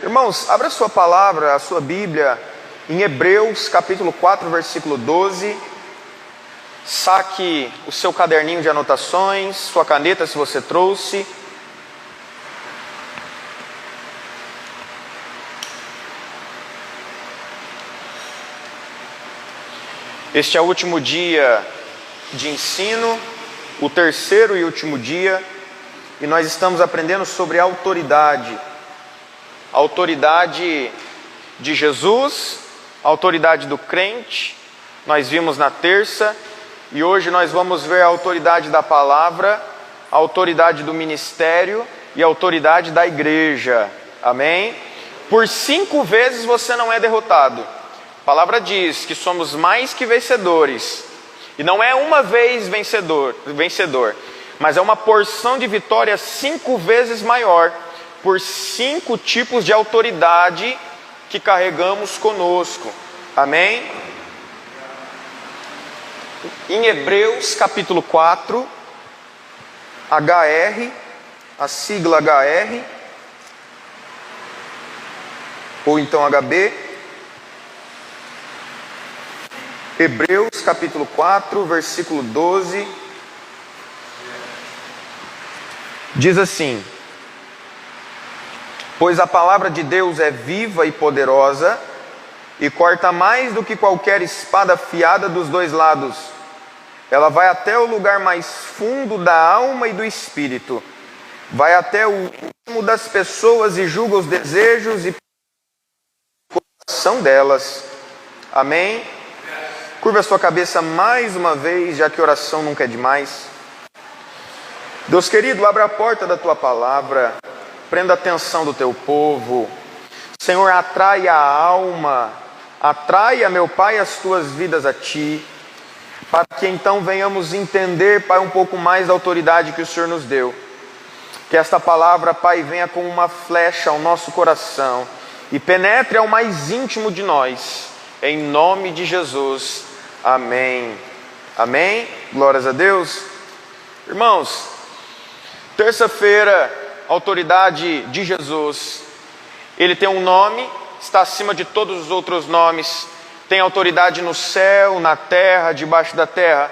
Irmãos, abra sua palavra, a sua Bíblia, em Hebreus capítulo 4, versículo 12. Saque o seu caderninho de anotações, sua caneta se você trouxe. Este é o último dia de ensino, o terceiro e último dia, e nós estamos aprendendo sobre a autoridade de Jesus, a autoridade do crente. Nós vimos na terça, e hoje nós vamos ver a autoridade da palavra, a autoridade do ministério e a autoridade da igreja. Amém? Por 5 vezes você não é derrotado. A palavra diz que somos mais que vencedores. E não é uma vez vencedor, mas é uma porção de vitória 5 vezes maior, por 5 tipos de autoridade que carregamos conosco. Amém? Em Hebreus capítulo 4, HR, a sigla HR, ou então HB. Hebreus capítulo 4, versículo 12, diz assim: pois a palavra de Deus é viva e poderosa, e corta mais do que qualquer espada afiada dos 2 lados. Ela vai até o lugar mais fundo da alma e do espírito, vai até o último das pessoas e julga os desejos e coração delas. Amém? Curva a sua cabeça mais uma vez, já que oração nunca é demais. Deus querido, abra a porta da tua palavra, prenda a atenção do teu povo. Senhor, atraia a alma, atraia, meu Pai, as tuas vidas a ti, para que então venhamos entender, Pai, um pouco mais da autoridade que o Senhor nos deu. Que esta palavra, Pai, venha como uma flecha ao nosso coração e penetre ao mais íntimo de nós, em nome de Jesus. Amém. Amém. Glórias a Deus. Irmãos, terça-feira, autoridade de Jesus. Ele tem um nome, está acima de todos os outros nomes. Tem autoridade no céu, na terra, debaixo da terra.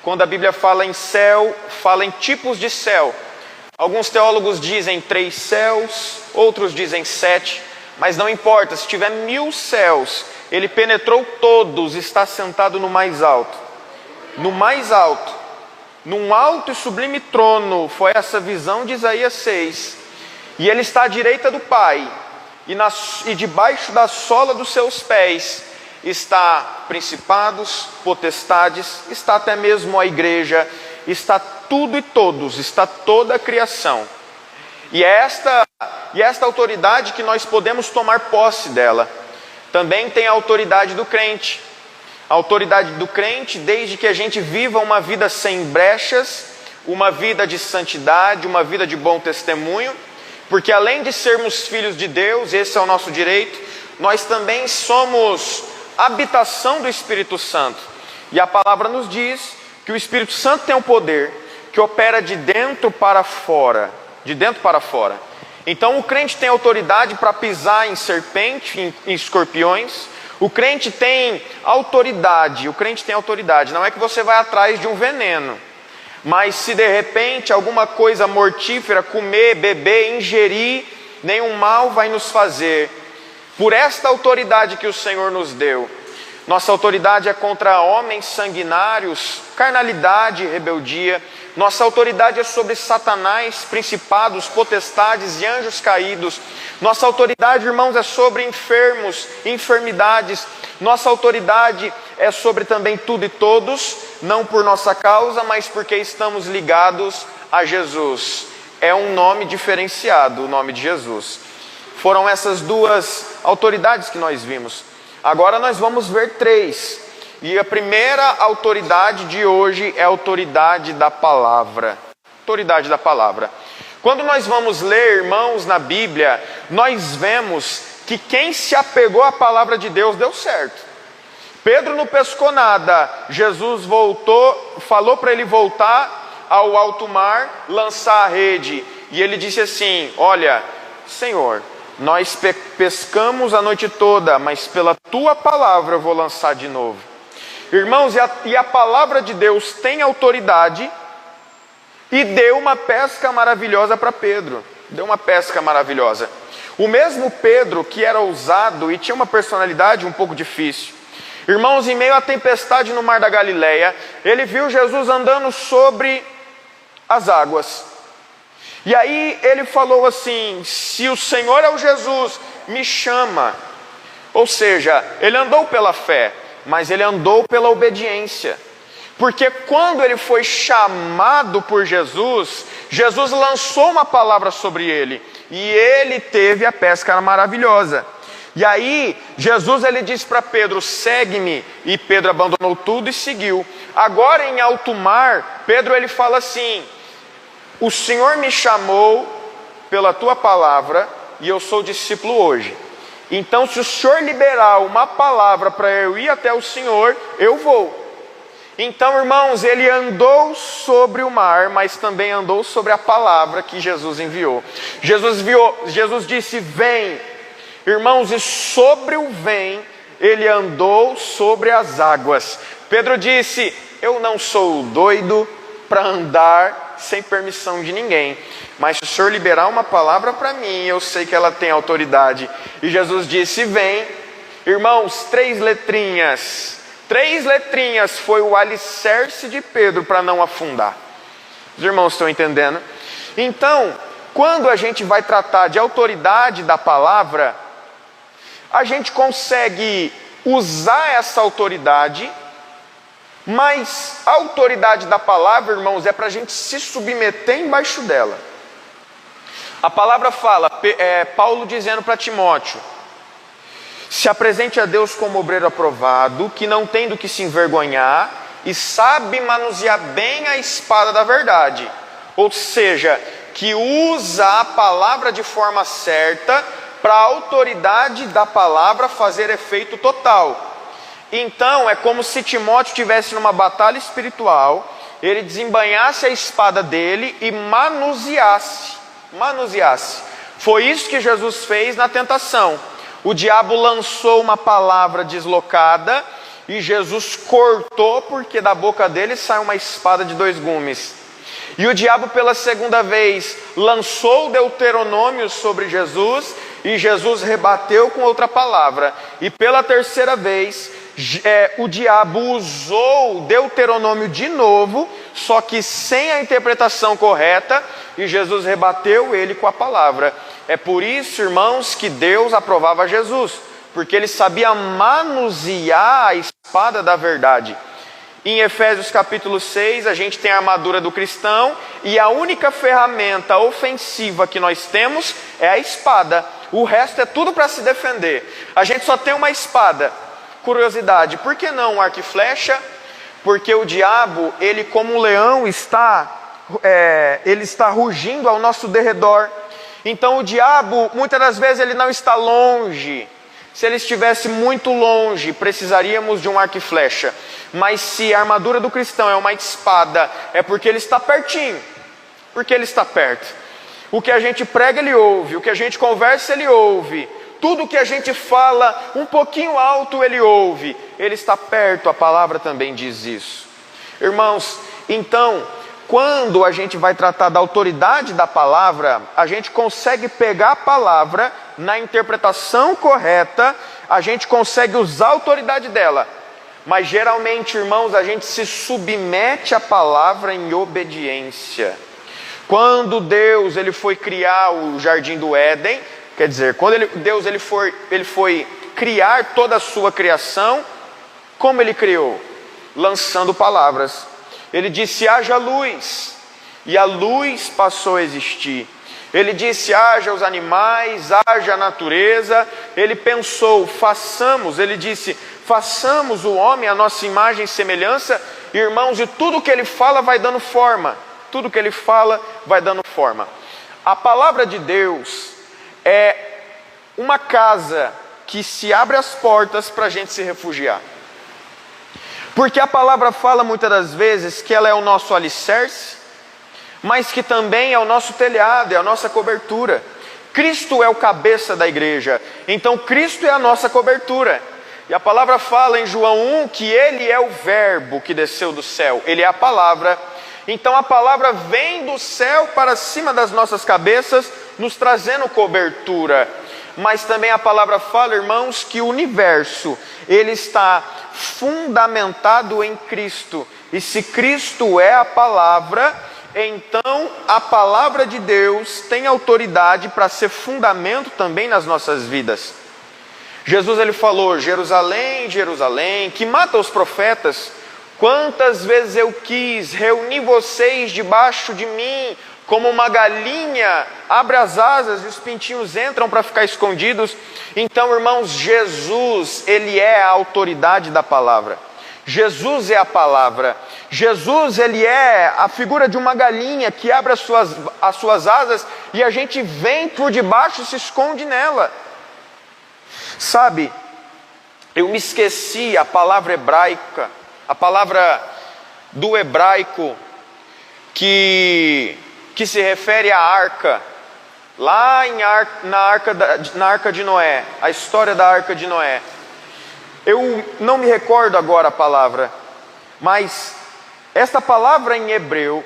Quando a Bíblia fala em céu, fala em tipos de céu. Alguns teólogos dizem 3 céus, outros dizem 7, mas não importa, se tiver 1000 céus, ele penetrou todos, está sentado no mais alto. No mais alto, num alto e sublime trono, foi essa visão de Isaías 6. E ele está à direita do Pai, e debaixo da sola dos seus pés está principados, potestades, está até mesmo a igreja, está tudo e todos, está toda a criação. E é esta autoridade que nós podemos tomar posse dela. Também tem a autoridade do crente. A autoridade do crente, desde que a gente viva uma vida sem brechas, uma vida de santidade, uma vida de bom testemunho, porque além de sermos filhos de Deus, esse é o nosso direito, nós também somos habitação do Espírito Santo. E a palavra nos diz que o Espírito Santo tem um poder que opera de dentro para fora, de dentro para fora. Então o crente tem autoridade para pisar em serpente, em escorpiões. O crente tem autoridade, não é que você vai atrás de um veneno, mas se de repente alguma coisa mortífera, comer, beber, ingerir, nenhum mal vai nos fazer. Por esta autoridade que o Senhor nos deu. Nossa autoridade é contra homens sanguinários, carnalidade, rebeldia. Nossa autoridade é sobre Satanás, principados, potestades e anjos caídos. Nossa autoridade, irmãos, é sobre enfermos, enfermidades. Nossa autoridade é sobre também tudo e todos, não por nossa causa, mas porque estamos ligados a Jesus. É um nome diferenciado, o nome de Jesus. Foram essas 2 autoridades que nós vimos. Agora nós vamos ver 3. E a primeira autoridade de hoje é a autoridade da palavra. Autoridade da palavra. Quando nós vamos ler, irmãos, na Bíblia, nós vemos que quem se apegou à palavra de Deus deu certo. Pedro não pescou nada. Jesus falou para ele voltar ao alto mar, lançar a rede. E ele disse assim: olha, Senhor, Nós pescamos a noite toda, mas pela tua palavra eu vou lançar de novo. Irmãos, e a palavra de Deus tem autoridade e deu uma pesca maravilhosa para Pedro. Deu uma pesca maravilhosa. O mesmo Pedro que era ousado e tinha uma personalidade um pouco difícil. Irmãos, em meio à tempestade no mar da Galileia, ele viu Jesus andando sobre as águas. E aí ele falou assim: se o Senhor é o Jesus, me chama. Ou seja, ele andou pela fé, mas ele andou pela obediência. Porque quando ele foi chamado por Jesus, Jesus lançou uma palavra sobre ele. E ele teve a pesca maravilhosa. E aí, Jesus ele disse para Pedro: segue-me. E Pedro abandonou tudo e seguiu. Agora em alto mar, Pedro ele fala assim: o Senhor me chamou pela tua palavra e eu sou discípulo hoje. Então se o Senhor liberar uma palavra para eu ir até o Senhor, eu vou. Então, irmãos, ele andou sobre o mar, mas também andou sobre a palavra que Jesus enviou. Jesus disse: vem. Irmãos, e sobre o vem, ele andou sobre as águas. Pedro disse: eu não sou doido para andar sem permissão de ninguém, mas se o Senhor liberar uma palavra para mim, eu sei que ela tem autoridade. E Jesus disse: vem. Irmãos, 3 letrinhas foi o alicerce de Pedro para não afundar. Os irmãos estão entendendo? Então, quando a gente vai tratar de autoridade da palavra, a gente consegue usar essa autoridade, mas a autoridade da palavra, irmãos, é para a gente se submeter embaixo dela. A palavra fala, Paulo dizendo para Timóteo: se apresente a Deus como obreiro aprovado, que não tem do que se envergonhar e sabe manusear bem a espada da verdade. Ou seja, que usa a palavra de forma certa para a autoridade da palavra fazer efeito total. Então é como se Timóteo estivesse numa batalha espiritual, ele desembainhasse a espada dele e manuseasse. Foi isso que Jesus fez na tentação. O diabo lançou uma palavra deslocada e Jesus cortou, porque da boca dele sai uma espada de 2 gumes. E o diabo pela segunda vez lançou o Deuteronômio sobre Jesus e Jesus rebateu com outra palavra. E pela terceira vez o diabo usou o Deuteronômio de novo, só que sem a interpretação correta, e Jesus rebateu ele com a palavra. É por isso, irmãos, que Deus aprovava Jesus, porque ele sabia manusear a espada da verdade. Em Efésios capítulo 6, a gente tem a armadura do cristão, e a única ferramenta ofensiva que nós temos é a espada. O resto é tudo para se defender. A gente só tem uma espada. Curiosidade, por que não um arco e flecha? Porque o diabo, ele como um leão ele está rugindo ao nosso derredor. Então o diabo, muitas das vezes ele não está longe. Se ele estivesse muito longe, precisaríamos de um arco e flecha. Mas se a armadura do cristão é uma espada, é porque ele está pertinho. Porque ele está perto. O que a gente prega ele ouve, o que a gente conversa ele ouve. Tudo que a gente fala um pouquinho alto ele ouve. Ele está perto, a palavra também diz isso. Irmãos, então, quando a gente vai tratar da autoridade da palavra, a gente consegue pegar a palavra na interpretação correta, a gente consegue usar a autoridade dela. Mas geralmente, irmãos, a gente se submete à palavra em obediência. Quando Deus ele foi criar o jardim do Éden, quer dizer, quando Deus ele foi criar toda a sua criação, como ele criou? Lançando palavras. Ele disse: haja luz, e a luz passou a existir. Ele disse: haja os animais, haja a natureza. Ele pensou: façamos. Ele disse: façamos o homem à nossa imagem e semelhança. Irmãos, e tudo que ele fala vai dando forma. Tudo que ele fala vai dando forma. A palavra de Deus é uma casa que se abre as portas para a gente se refugiar. Porque a palavra fala muitas das vezes que ela é o nosso alicerce, mas que também é o nosso telhado, é a nossa cobertura. Cristo é o cabeça da igreja, então Cristo é a nossa cobertura. E a palavra fala em João 1 que Ele é o verbo que desceu do céu, Ele é a palavra. Então a palavra vem do céu para cima das nossas cabeças, nos trazendo cobertura. Mas também a palavra fala, irmãos, que o universo, ele está fundamentado em Cristo. E se Cristo é a palavra, então a palavra de Deus tem autoridade para ser fundamento também nas nossas vidas. Jesus ele falou: Jerusalém, Jerusalém, que mata os profetas, quantas vezes eu quis reunir vocês debaixo de mim, como uma galinha abre as asas e os pintinhos entram para ficar escondidos. Então, irmãos, Jesus, ele é a autoridade da palavra. Jesus é a palavra. Jesus, ele é a figura de uma galinha que abre as suas asas e a gente vem por debaixo e se esconde nela. Sabe, eu me esqueci a palavra hebraica, a palavra do hebraico que se refere à arca, lá na arca de Noé, a história da arca de Noé. Eu não me recordo agora a palavra, mas esta palavra em hebreu,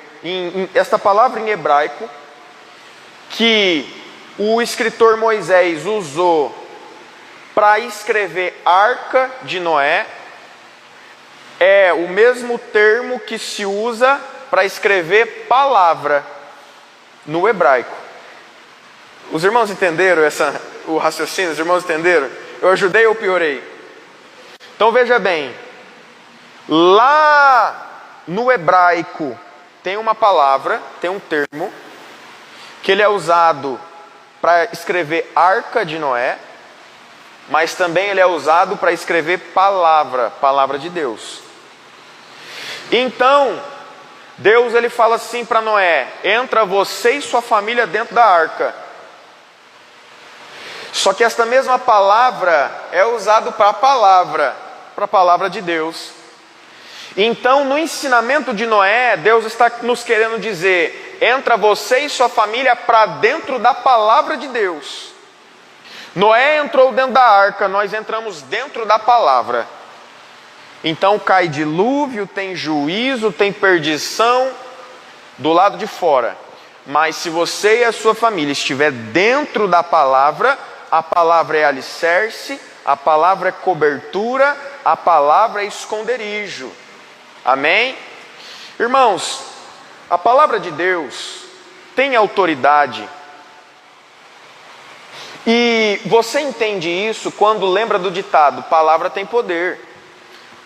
esta palavra em hebraico, que o escritor Moisés usou para escrever arca de Noé, é o mesmo termo que se usa para escrever palavra no hebraico. Os irmãos entenderam o raciocínio? Os irmãos entenderam? Eu ajudei ou piorei? Então veja bem, lá no hebraico tem uma palavra, tem um termo, que ele é usado para escrever arca de Noé, mas também ele é usado para escrever palavra de Deus. Então, Deus ele fala assim para Noé: entra você e sua família dentro da arca. Só que esta mesma palavra é usada para a palavra de Deus. Então, no ensinamento de Noé, Deus está nos querendo dizer: entra você e sua família para dentro da palavra de Deus. Noé entrou dentro da arca, nós entramos dentro da palavra. Então cai dilúvio, tem juízo, tem perdição do lado de fora. Mas se você e a sua família estiver dentro da palavra, a palavra é alicerce, a palavra é cobertura, a palavra é esconderijo. Amém? Irmãos, a palavra de Deus tem autoridade. E você entende isso quando lembra do ditado: palavra tem poder.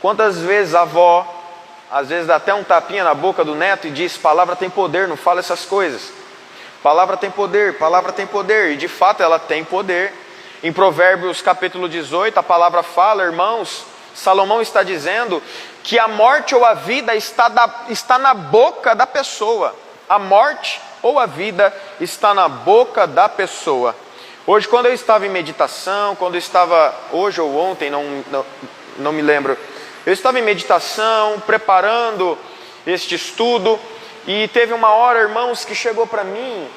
Quantas vezes a avó, às vezes dá até um tapinha na boca do neto e diz: palavra tem poder, não fala essas coisas. Palavra tem poder, palavra tem poder. E de fato ela tem poder. Em Provérbios capítulo 18, a palavra fala, irmãos, Salomão está dizendo que a morte ou a vida está na boca da pessoa. A morte ou a vida está na boca da pessoa. Hoje, quando eu estava em meditação, hoje ou ontem, não me lembro, eu estava em meditação, preparando este estudo, e teve uma hora, irmãos, que chegou para mim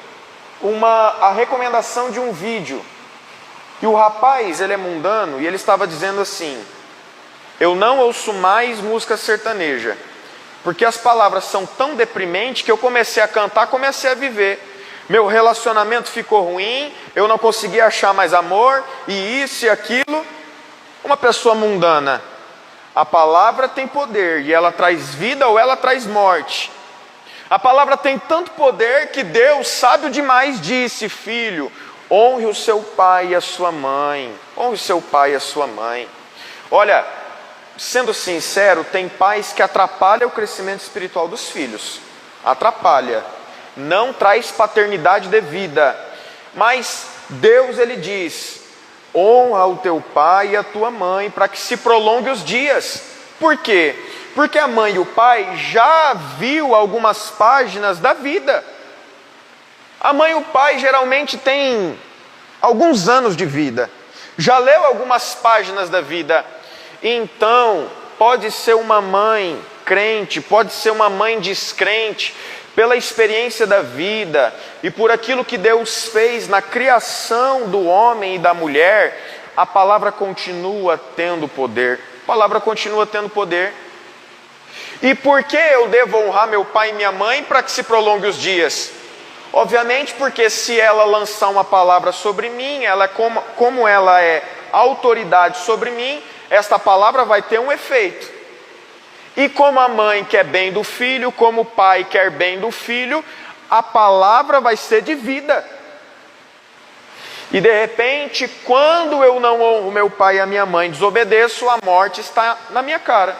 a recomendação de um vídeo. E o rapaz, ele é mundano, e ele estava dizendo assim: eu não ouço mais música sertaneja, porque as palavras são tão deprimentes que eu comecei a cantar, comecei a viver. Meu relacionamento ficou ruim, eu não consegui achar mais amor, e isso e aquilo. Uma pessoa mundana. A palavra tem poder, e ela traz vida ou ela traz morte. A palavra tem tanto poder que Deus, sábio demais, disse: filho, honre o seu pai e a sua mãe. Honre o seu pai e a sua mãe. Olha, sendo sincero, tem pais que atrapalham o crescimento espiritual dos filhos. Atrapalha. Não traz paternidade devida. Mas Deus, ele diz: honra o teu pai e a tua mãe, para que se prolongue os dias. Por quê? Porque a mãe e o pai já viu algumas páginas da vida. A mãe e o pai geralmente têm alguns anos de vida, já leu algumas páginas da vida. Então, pode ser uma mãe crente, pode ser uma mãe descrente, pela experiência da vida e por aquilo que Deus fez na criação do homem e da mulher, a palavra continua tendo poder. A palavra continua tendo poder. E por que eu devo honrar meu pai e minha mãe para que se prolongue os dias? Obviamente porque se ela lançar uma palavra sobre mim, ela como ela é autoridade sobre mim, esta palavra vai ter um efeito. E como a mãe quer bem do filho, como o pai quer bem do filho, a palavra vai ser de vida. E de repente, quando eu não honro meu pai e a minha mãe, desobedeço, a morte está na minha cara.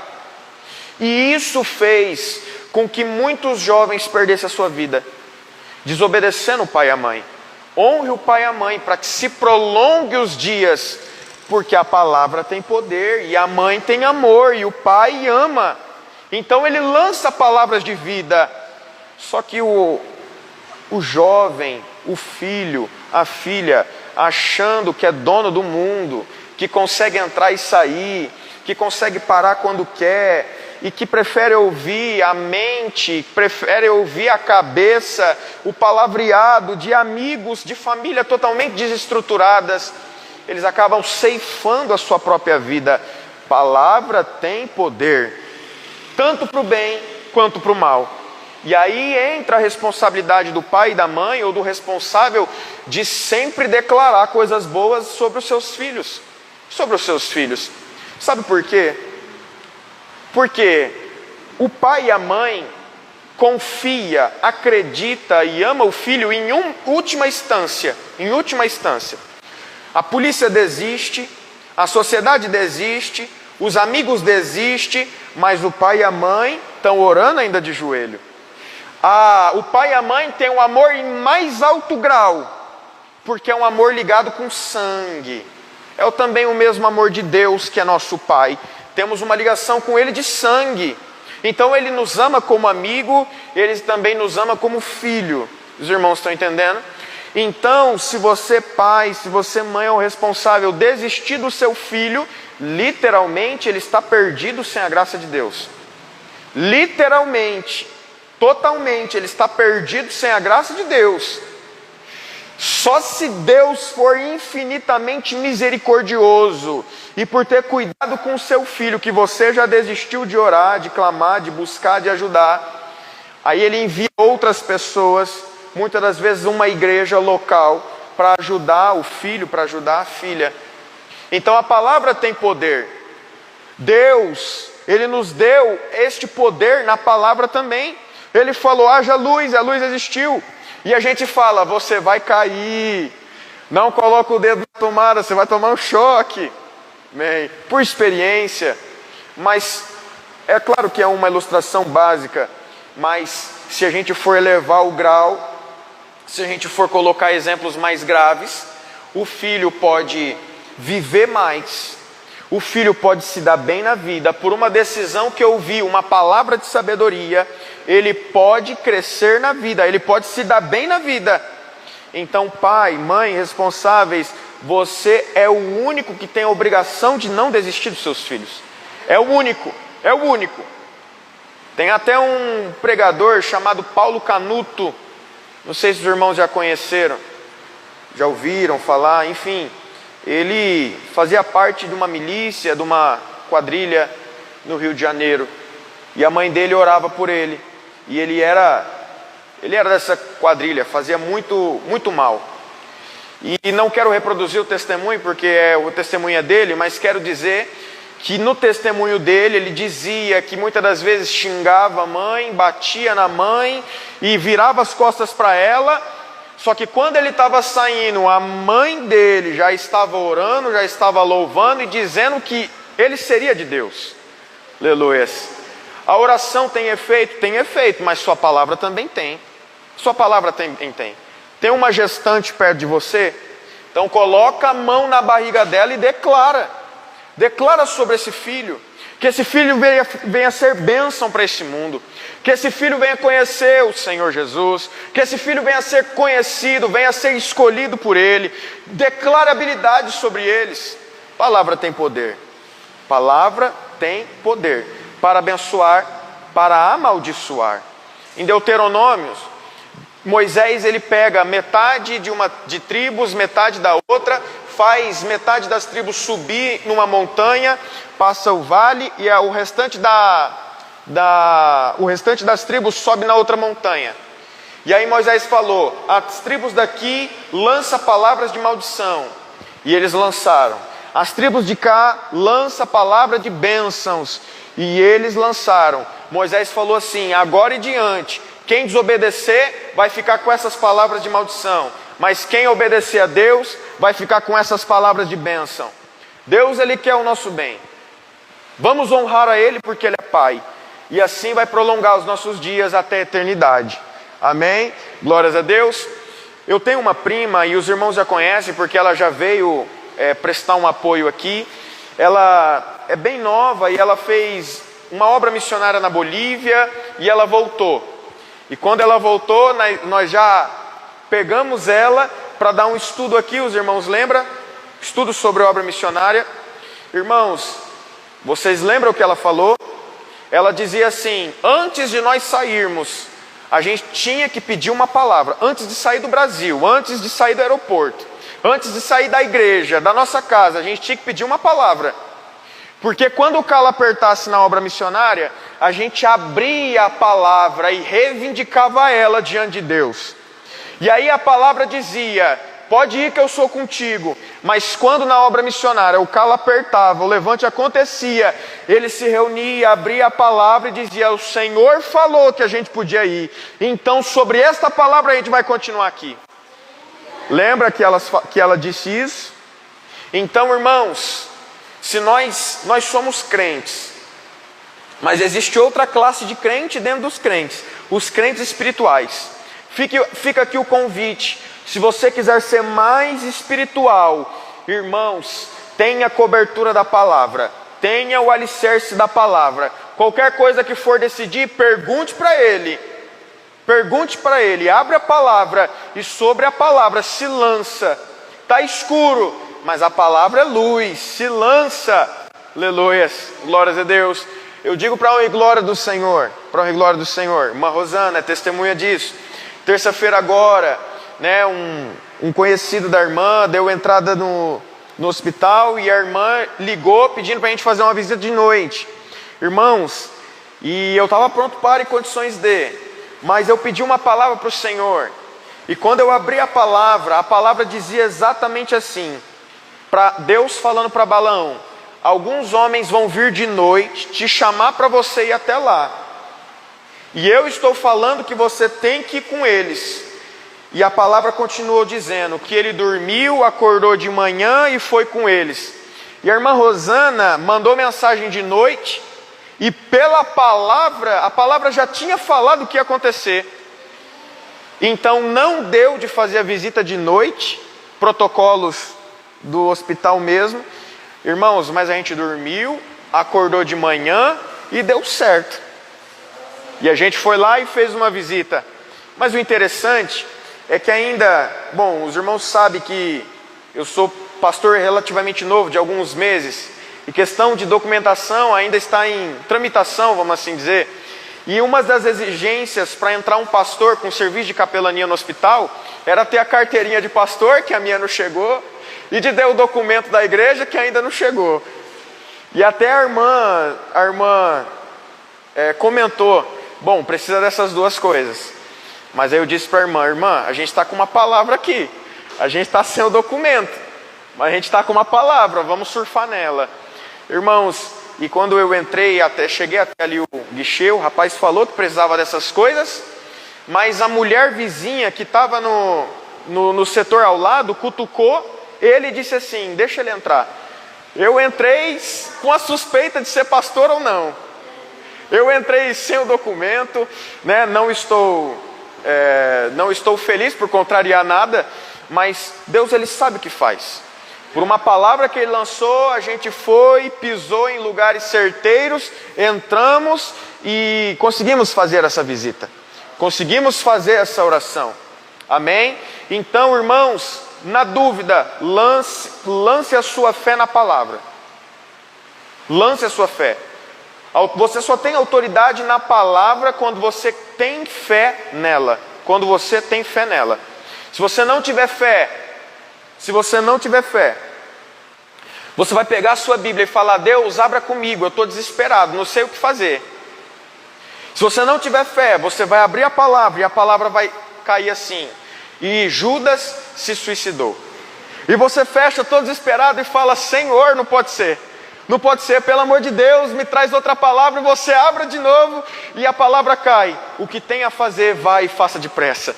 E isso fez com que muitos jovens perdessem a sua vida, desobedecendo o pai e a mãe. Honre o pai e a mãe para que se prolongue os dias, porque a palavra tem poder, e a mãe tem amor, e o pai ama. Então ele lança palavras de vida. Só que o jovem, o filho, a filha, achando que é dono do mundo, que consegue entrar e sair, que consegue parar quando quer, e que prefere ouvir a mente, prefere ouvir a cabeça, o palavreado de amigos, de família totalmente desestruturadas, eles acabam ceifando a sua própria vida. Palavra tem poder, tanto para o bem quanto para o mal. E aí entra a responsabilidade do pai e da mãe, ou do responsável, de sempre declarar coisas boas sobre os seus filhos. Sobre os seus filhos. Sabe por quê? Porque o pai e a mãe confia, acredita e ama o filho em última instância. Em última instância. A polícia desiste, a sociedade desiste, os amigos desistem, mas o pai e a mãe estão orando ainda de joelho. O pai e a mãe têm um amor em mais alto grau, porque é um amor ligado com sangue. É também o mesmo amor de Deus, que é nosso Pai. Temos uma ligação com Ele de sangue. Então Ele nos ama como amigo, Ele também nos ama como filho. Os irmãos estão entendendo? Então, se você pai, se você mãe é o responsável desistir do seu filho, literalmente ele está perdido sem a graça de Deus. Literalmente, totalmente, ele está perdido sem a graça de Deus. Só se Deus for infinitamente misericordioso e por ter cuidado com o seu filho, que você já desistiu de orar, de clamar, de buscar, de ajudar, aí Ele envia outras pessoas, muitas das vezes uma igreja local, para ajudar o filho, para ajudar a filha. Então a palavra tem poder. Deus, Ele nos deu este poder na palavra também. Ele falou, haja luz, e a luz existiu. E a gente fala, você vai cair, não coloca o dedo na tomada, você vai tomar um choque. Amém. Por experiência, mas é claro que é uma ilustração básica, mas se a gente for elevar o grau, se a gente for colocar exemplos mais graves, o filho pode viver mais, o filho pode se dar bem na vida, por uma decisão que ouviu, uma palavra de sabedoria, ele pode crescer na vida, ele pode se dar bem na vida. Então pai, mãe, responsáveis, você é o único que tem a obrigação de não desistir dos seus filhos. É o único, é o único. Tem até um pregador chamado Paulo Canuto, não sei se os irmãos já conheceram, já ouviram falar, enfim. Ele fazia parte de uma milícia, de uma quadrilha no Rio de Janeiro. E a mãe dele orava por ele. E ele era dessa quadrilha, fazia muito mal. E não quero reproduzir o testemunho, porque o testemunho é dele, mas quero dizer que no testemunho dele, ele dizia que muitas das vezes xingava a mãe, batia na mãe e virava as costas para ela. Só que quando ele estava saindo, a mãe dele já estava orando, já estava louvando e dizendo que ele seria de Deus. Aleluia. A oração tem efeito, mas sua palavra também tem. Sua palavra tem. Tem uma gestante perto de você, então coloca a mão na barriga dela e declara. Declara sobre esse filho, que esse filho venha ser bênção para esse mundo, que esse filho venha conhecer o Senhor Jesus, que esse filho venha ser conhecido, venha ser escolhido por Ele. Declare habilidade sobre eles. Palavra tem poder. Palavra tem poder para abençoar, para amaldiçoar. Em Deuteronômios, Moisés ele pega metade de tribos, metade da outra, faz metade das tribos subir numa montanha, passa o vale e o restante das tribos sobe na outra montanha. E aí Moisés falou: as tribos daqui lança palavras de maldição, e eles lançaram. As tribos de cá lança palavra de bênçãos, e eles lançaram. Moisés falou assim: agora e diante, quem desobedecer vai ficar com essas palavras de maldição, mas quem obedecer a Deus vai ficar com essas palavras de bênção. Deus, Ele quer o nosso bem. Vamos honrar a Ele porque Ele é Pai, e assim vai prolongar os nossos dias até a eternidade. Amém? Glórias a Deus. Eu tenho uma prima, e os irmãos já conhecem porque ela já veio prestar um apoio aqui. Ela é bem nova e ela fez uma obra missionária na Bolívia e ela voltou. E quando ela voltou, nós já pegamos ela para dar um estudo aqui, os irmãos lembram? Estudo sobre a obra missionária. Irmãos, vocês lembram o que ela falou? Ela dizia assim: antes de nós sairmos, a gente tinha que pedir uma palavra. Antes de sair do Brasil, antes de sair do aeroporto, antes de sair da igreja, da nossa casa, a gente tinha que pedir uma palavra. Porque quando o calo apertasse na obra missionária, a gente abria a palavra e reivindicava ela diante de Deus. E aí a palavra dizia: pode ir que eu sou contigo. Mas quando na obra missionária o calo apertava, o levante acontecia, ele se reunia, abria a palavra e dizia: o Senhor falou que a gente podia ir, então sobre esta palavra a gente vai continuar aqui. Lembra que ela disse isso? Então, irmãos, se nós somos crentes, mas existe outra classe de crente dentro dos crentes, os crentes espirituais. Fica aqui o convite: se você quiser ser mais espiritual, irmãos, tenha a cobertura da palavra, tenha o alicerce da palavra. Qualquer coisa que for decidir, pergunte para ele, abre a palavra e sobre a palavra se lança. Está escuro, mas a palavra é luz, se lança. Aleluia, glórias a Deus. Eu digo para a honra e glória do Senhor, irmã Rosana é testemunha disso. Terça-feira agora, né, um conhecido da irmã deu entrada no hospital e a irmã ligou pedindo para a gente fazer uma visita de noite. Irmãos, e eu estava pronto para em condições mas eu pedi uma palavra para o Senhor. E quando eu abri a palavra dizia exatamente assim, para Deus falando para Balaão: alguns homens vão vir de noite te chamar para você ir até lá. E eu estou falando que você tem que ir com eles. E a palavra continuou dizendo que ele dormiu, acordou de manhã e foi com eles. E a irmã Rosana mandou mensagem de noite, e pela palavra, a palavra já tinha falado o que ia acontecer. Então não deu de fazer a visita de noite, protocolos do hospital mesmo. Irmãos, mas a gente dormiu, acordou de manhã e deu certo. E a gente foi lá e fez uma visita. Mas o interessante é que ainda, os irmãos sabem que eu sou pastor relativamente novo, de alguns meses, e questão de documentação ainda está em tramitação, vamos assim dizer. E uma das exigências para entrar um pastor com serviço de capelania no hospital era ter a carteirinha de pastor, que a minha não chegou, e de ter o documento da igreja, que ainda não chegou. E até a irmã comentou: precisa dessas duas coisas. Mas aí eu disse para a irmã, a gente está com uma palavra aqui, a gente está sem o documento, mas a gente está com uma palavra, vamos surfar nela. Irmãos, e quando eu entrei, cheguei até ali o guichê, o rapaz falou que precisava dessas coisas, mas a mulher vizinha que estava no setor ao lado cutucou ele e disse assim: deixa ele entrar. Eu entrei com a suspeita de ser pastor ou não. Eu entrei sem o documento, né? Não estou feliz por contrariar nada, mas Deus, Ele sabe o que faz. Por uma palavra que Ele lançou, a gente foi, pisou em lugares certeiros, entramos e conseguimos fazer essa visita. Conseguimos fazer essa oração. Amém? Então, irmãos, na dúvida, lance a sua fé na palavra. Lance a sua fé. Você só tem autoridade na palavra quando você tem fé nela. Quando você tem fé nela. Se você não tiver fé, você vai pegar a sua Bíblia e falar: Deus, abra comigo, eu estou desesperado, não sei o que fazer. Se você não tiver fé, você vai abrir a palavra e a palavra vai cair assim: e Judas se suicidou. E você fecha todo desesperado e fala: Senhor, não pode ser. Não pode ser, pelo amor de Deus, me traz outra palavra. E você abre de novo e a palavra cai: o que tem a fazer, vai e faça depressa.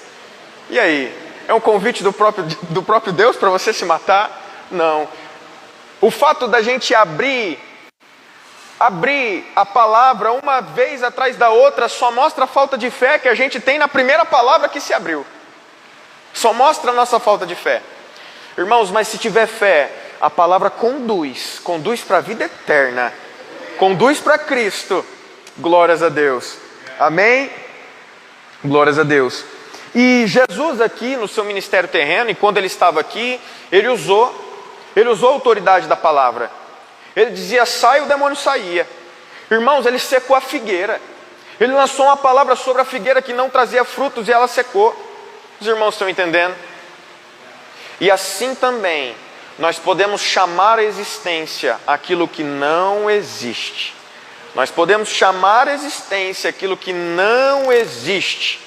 E aí? É um convite do próprio Deus para você se matar? Não. O fato da gente abrir a palavra uma vez atrás da outra só mostra a falta de fé que a gente tem na primeira palavra que se abriu. Só mostra a nossa falta de fé. Irmãos, mas se tiver fé, a palavra conduz para a vida eterna, conduz para Cristo. Glórias a Deus. Amém? Glórias a Deus. E Jesus aqui no seu ministério terreno, e quando ele estava aqui, ele usou a autoridade da palavra. Ele dizia: sai, o demônio saía. Irmãos, ele secou a figueira. Ele lançou uma palavra sobre a figueira que não trazia frutos e ela secou. Os irmãos estão entendendo? E assim também nós podemos chamar a existência aquilo que não existe. Nós podemos chamar a existência aquilo que não existe.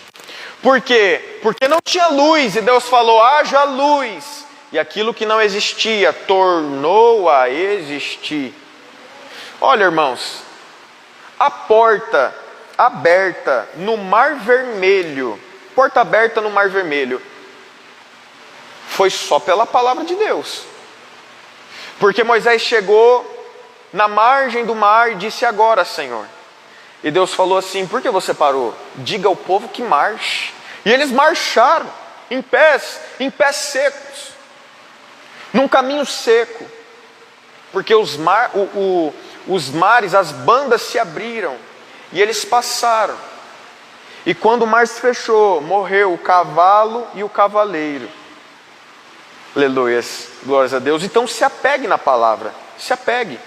Por quê? Porque não tinha luz e Deus falou: haja luz. E aquilo que não existia tornou a existir. Olha, irmãos, a porta aberta no Mar Vermelho, foi só pela palavra de Deus. Porque Moisés chegou na margem do mar e disse: agora, Senhor. E Deus falou assim: por que você parou? Diga ao povo que marche. E eles marcharam em pés secos, num caminho seco, porque os mares, as bandas se abriram e eles passaram. E quando o mar se fechou, morreu o cavalo e o cavaleiro. Aleluias, glórias a Deus. Então se apegue na palavra, se apegue.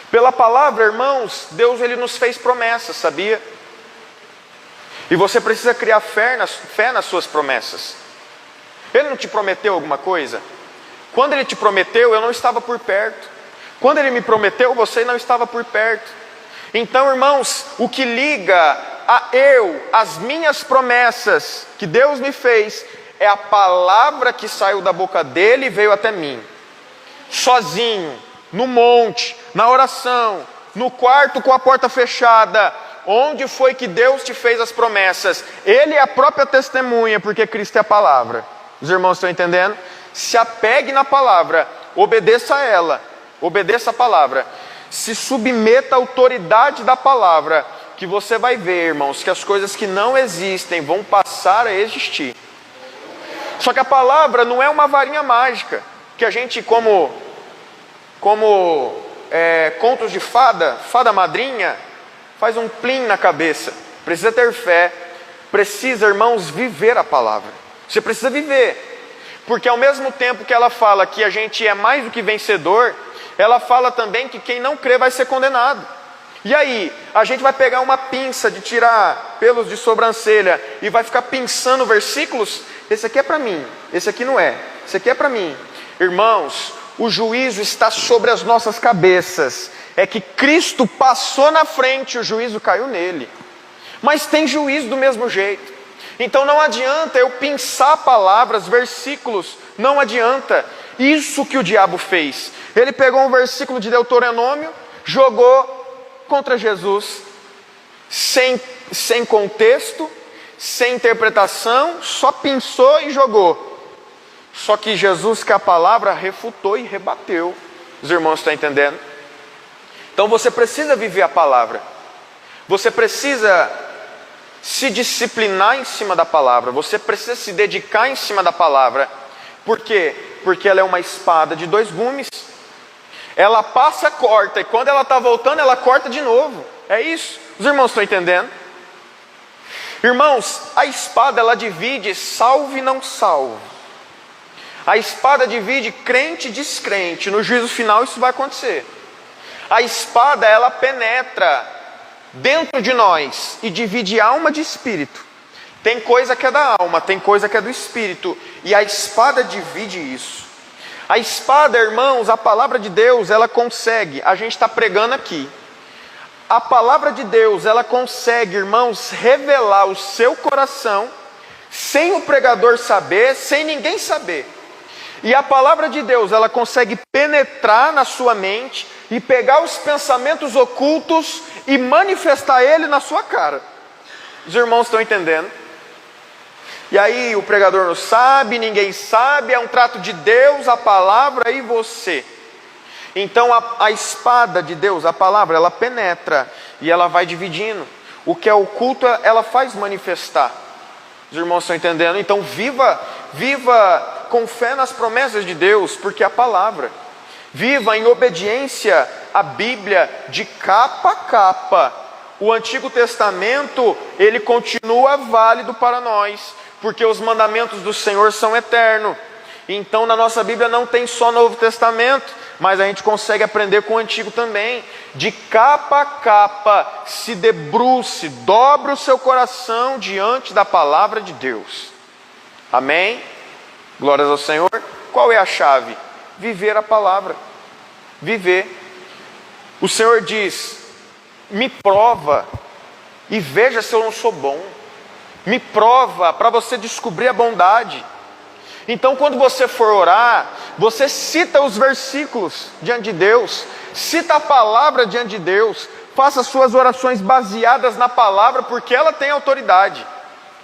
Pela palavra, irmãos, Deus ele nos fez promessas, sabia? E você precisa criar fé nas suas promessas. Ele não te prometeu alguma coisa? Quando ele te prometeu, eu não estava por perto. Quando ele me prometeu, você não estava por perto. Então, irmãos, o que liga as minhas promessas que Deus me fez, é a palavra que saiu da boca dele e veio até mim. Sozinho, no monte, na oração, no quarto com a porta fechada. Onde foi que Deus te fez as promessas? Ele é a própria testemunha, porque Cristo é a palavra. Os irmãos estão entendendo? Se apegue na palavra, obedeça a ela, obedeça a palavra, se submeta à autoridade da palavra, que você vai ver, irmãos, que as coisas que não existem vão passar a existir. Só que a palavra não é uma varinha mágica, que a gente como contos de fada madrinha, faz um plim na cabeça. Precisa ter fé, precisa, irmãos, viver a palavra. Você precisa viver. Porque ao mesmo tempo que ela fala que a gente é mais do que vencedor, ela fala também que quem não crê vai ser condenado. E aí, a gente vai pegar uma pinça de tirar pelos de sobrancelha e vai ficar pinçando versículos? Esse aqui é para mim, esse aqui não é, esse aqui é para mim. Irmãos, o juízo está sobre as nossas cabeças. É que Cristo passou na frente, o juízo caiu nele. Mas tem juízo do mesmo jeito. Então não adianta eu pinçar palavras, versículos, não adianta. Isso que o diabo fez. Ele pegou um versículo de Deuteronômio, jogou contra Jesus, sem contexto, sem interpretação, só pinçou e jogou. Só que Jesus, que a palavra, refutou e rebateu. Os irmãos estão entendendo? Então você precisa viver a palavra. Você precisa se disciplinar em cima da palavra. Você precisa se dedicar em cima da palavra. Por quê? Porque ela é uma espada de dois gumes. Ela passa, corta, e quando ela está voltando, ela corta de novo. É isso. Os irmãos estão entendendo? Irmãos, a espada ela divide salvo e não salvo. A espada divide crente e descrente. No juízo final isso vai acontecer. A espada ela penetra dentro de nós e divide alma de espírito. Tem coisa que é da alma, tem coisa que é do espírito, e a espada divide isso. A espada, irmãos, a palavra de Deus, ela consegue, a gente está pregando aqui, a palavra de Deus, ela consegue, irmãos, revelar o seu coração, sem o pregador saber, sem ninguém saber. E a palavra de Deus, ela consegue penetrar na sua mente e pegar os pensamentos ocultos e manifestar ele na sua cara. Os irmãos estão entendendo? E aí o pregador não sabe, ninguém sabe, é um trato de Deus, a palavra e você. Então a espada de Deus, a palavra, ela penetra e ela vai dividindo. O que é oculto, ela faz manifestar. Os irmãos estão entendendo? Então viva com fé nas promessas de Deus, porque é a palavra. Viva em obediência à Bíblia de capa a capa. O Antigo Testamento, ele continua válido para nós, porque os mandamentos do Senhor são eternos. Então na nossa Bíblia não tem só Novo Testamento, mas a gente consegue aprender com o Antigo também. De capa a capa, se debruce, dobre o seu coração diante da palavra de Deus. Amém? Glórias ao Senhor. Qual é a chave? Viver a palavra. Viver. O Senhor diz: me prova e veja se eu não sou bom. Me prova para você descobrir a bondade. Então quando você for orar, você cita os versículos diante de Deus, cita a palavra diante de Deus, faça suas orações baseadas na palavra, porque ela tem autoridade.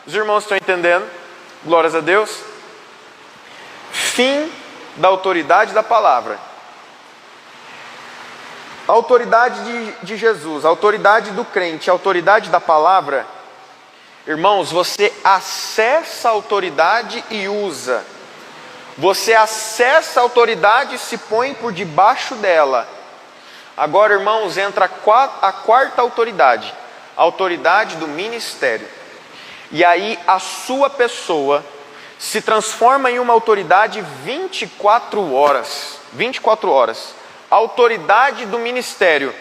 Os irmãos estão entendendo? Glórias a Deus. Fim da autoridade da palavra. A autoridade de Jesus, a autoridade do crente, a autoridade da palavra. Irmãos, você acessa a autoridade e usa. Você acessa a autoridade e se põe por debaixo dela. Agora, irmãos, entra a quarta autoridade, a autoridade do ministério. E aí a sua pessoa se transforma em uma autoridade 24 horas. 24 horas. A autoridade do ministério.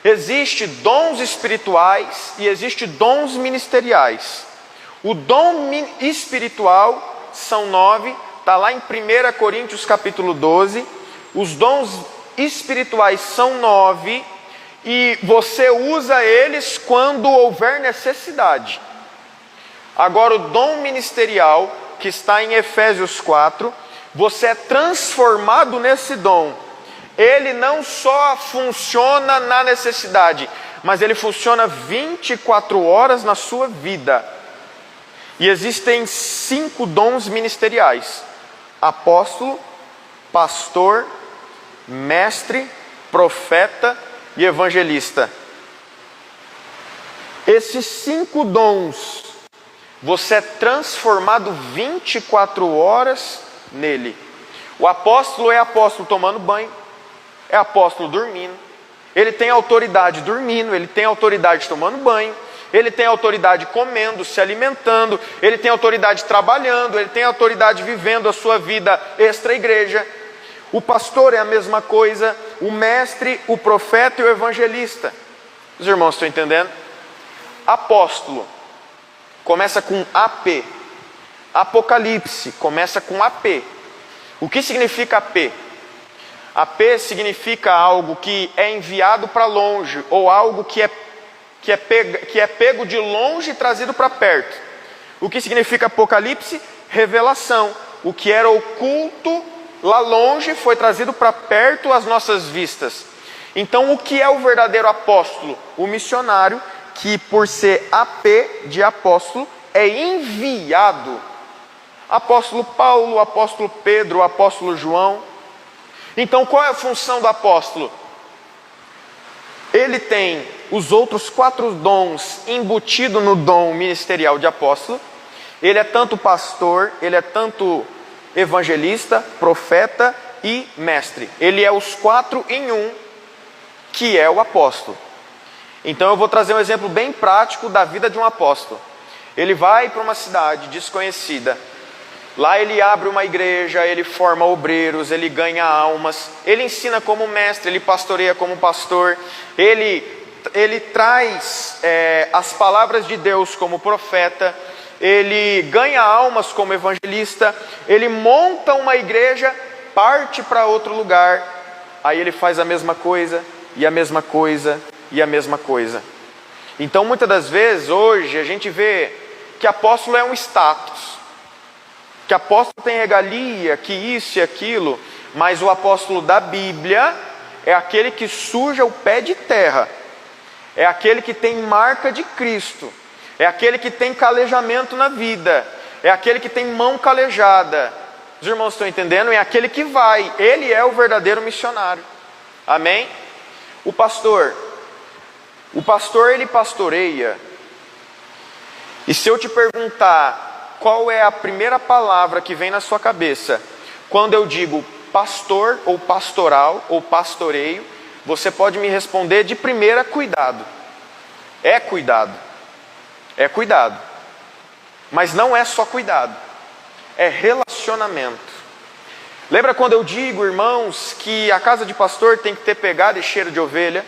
Existe dons espirituais e existe dons ministeriais. O dom espiritual são 9, está lá em 1 Coríntios capítulo 12. Os dons espirituais são 9 e você usa eles quando houver necessidade. Agora o dom ministerial, que está em Efésios 4, você é transformado nesse dom. Ele não só funciona na necessidade, mas ele funciona 24 horas na sua vida. E existem 5 dons ministeriais: apóstolo, pastor, mestre, profeta e evangelista. Esses 5 dons, você é transformado 24 horas nele. O apóstolo é apóstolo tomando banho, é apóstolo dormindo, ele tem autoridade dormindo, ele tem autoridade tomando banho, ele tem autoridade comendo, se alimentando, ele tem autoridade trabalhando, ele tem autoridade vivendo a sua vida extra-igreja. O pastor é a mesma coisa, o mestre, o profeta e o evangelista. Os irmãos estão entendendo? Apóstolo começa com AP. Apocalipse começa com AP. O que significa AP? AP significa algo que é enviado para longe, ou algo que é pego de longe e trazido para perto. O que significa Apocalipse? Revelação. O que era oculto lá longe foi trazido para perto às nossas vistas. Então o que é o verdadeiro apóstolo? O missionário, que por ser AP de apóstolo, é enviado. Apóstolo Paulo, apóstolo Pedro, apóstolo João. Então qual é a função do apóstolo? Ele tem os outros 4 dons embutido no dom ministerial de apóstolo. Ele é tanto pastor, ele é tanto evangelista, profeta e mestre. Ele é os 4 em um, que é o apóstolo. Então eu vou trazer um exemplo bem prático da vida de um apóstolo. Ele vai para uma cidade desconhecida. Lá ele abre uma igreja, ele forma obreiros, ele ganha almas, ele ensina como mestre, ele pastoreia como pastor, ele ele traz as palavras de Deus como profeta, ele ganha almas como evangelista, ele monta uma igreja, parte para outro lugar, aí ele faz a mesma coisa, e a mesma coisa, e a mesma coisa. Então muitas das vezes, hoje, a gente vê que apóstolo é um status, que apóstolo tem regalia, que isso e aquilo, mas o apóstolo da Bíblia é aquele que suja o pé de terra, é aquele que tem marca de Cristo, é aquele que tem calejamento na vida, é aquele que tem mão calejada. Os irmãos estão entendendo? É aquele que vai, ele é o verdadeiro missionário. Amém? O pastor ele pastoreia. E se eu te perguntar qual é a primeira palavra que vem na sua cabeça quando eu digo pastor ou pastoral ou pastoreio, você pode me responder de primeira: cuidado. É cuidado. É cuidado. Mas não é só cuidado, é relacionamento. Lembra quando eu digo, irmãos, que a casa de pastor tem que ter pegada e cheiro de ovelha?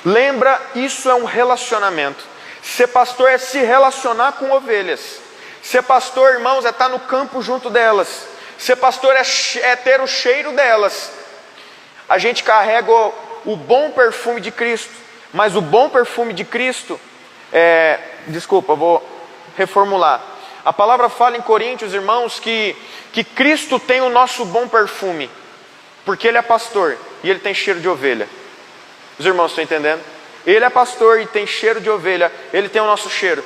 Lembra, isso é um relacionamento. Ser pastor é se relacionar com ovelhas. Ser pastor, irmãos, é estar no campo junto delas. Ser pastor é ter o cheiro delas. A gente carrega o bom perfume de Cristo, mas o bom perfume de Cristo vou reformular. A palavra fala em Coríntios, irmãos, que Cristo tem o nosso bom perfume, porque Ele é pastor e Ele tem cheiro de ovelha. Os irmãos estão entendendo? Ele é pastor e tem cheiro de ovelha, Ele tem o nosso cheiro.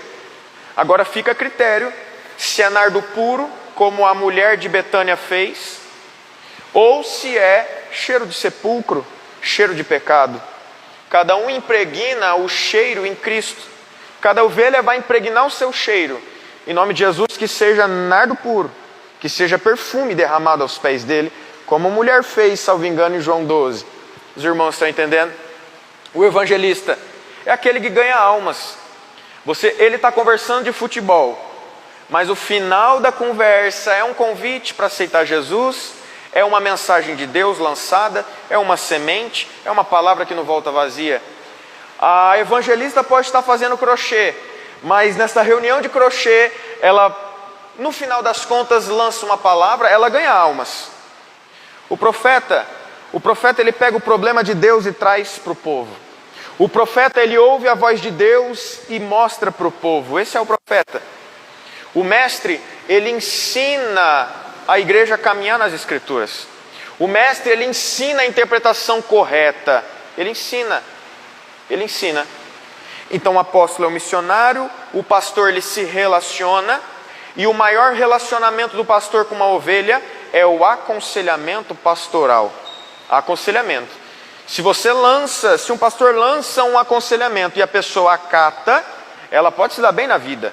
Agora fica a critério se é nardo puro, como a mulher de Betânia fez, ou se é cheiro de sepulcro, cheiro de pecado. Cada um impregna o cheiro em Cristo. Cada ovelha vai impregnar o seu cheiro. Em nome de Jesus, que seja nardo puro, que seja perfume derramado aos pés dele, como a mulher fez, salvo engano, em João 12. Os irmãos estão entendendo? O evangelista é aquele que ganha almas. Ele está conversando de futebol, mas o final da conversa é um convite para aceitar Jesus, é uma mensagem de Deus lançada, é uma semente, é uma palavra que não volta vazia. A evangelista pode estar fazendo crochê, mas nessa reunião de crochê, ela, no final das contas, lança uma palavra, ela ganha almas. O profeta ele pega o problema de Deus e traz para o povo. O profeta, ele ouve a voz de Deus e mostra para o povo. Esse é o profeta. O mestre, ele ensina a igreja a caminhar nas escrituras. O mestre, ele ensina a interpretação correta. Ele ensina. Então o apóstolo é o missionário, o pastor ele se relaciona, e o maior relacionamento do pastor com uma ovelha é o aconselhamento pastoral. Aconselhamento. Se um pastor lança um aconselhamento e a pessoa acata, ela pode se dar bem na vida.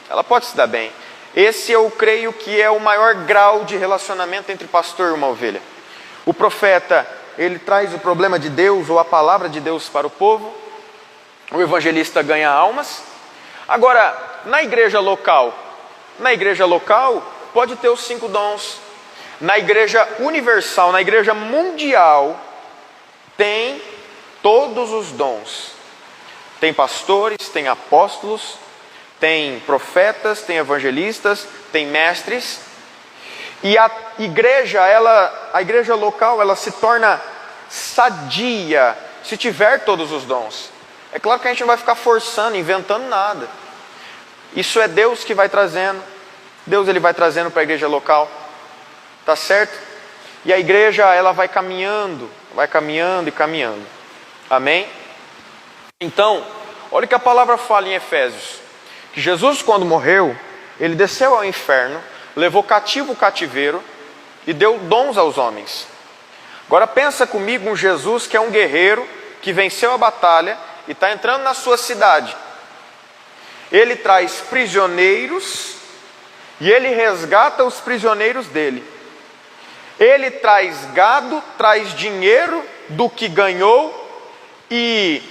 Ela pode se dar bem. Esse eu creio que é o maior grau de relacionamento entre pastor e uma ovelha. O profeta, ele traz o problema de Deus ou a palavra de Deus para o povo. O evangelista ganha almas. Agora, na igreja local pode ter os 5 dons. Na igreja universal, na igreja mundial, tem todos os dons. Tem pastores, tem apóstolos, tem profetas, tem evangelistas, tem mestres. E a igreja local, ela se torna sadia se tiver todos os dons. É claro que a gente não vai ficar forçando, inventando nada. Isso é Deus que vai trazendo. Deus ele vai trazendo para a igreja local. Tá certo? E a igreja, ela vai caminhando e caminhando. Amém? Então, olha o que a palavra fala em Efésios. Que Jesus, quando morreu, ele desceu ao inferno, levou cativo o cativeiro e deu dons aos homens. Agora pensa comigo um Jesus que é um guerreiro, que venceu a batalha e está entrando na sua cidade. Ele traz prisioneiros e ele resgata os prisioneiros dele. Ele traz gado, traz dinheiro do que ganhou e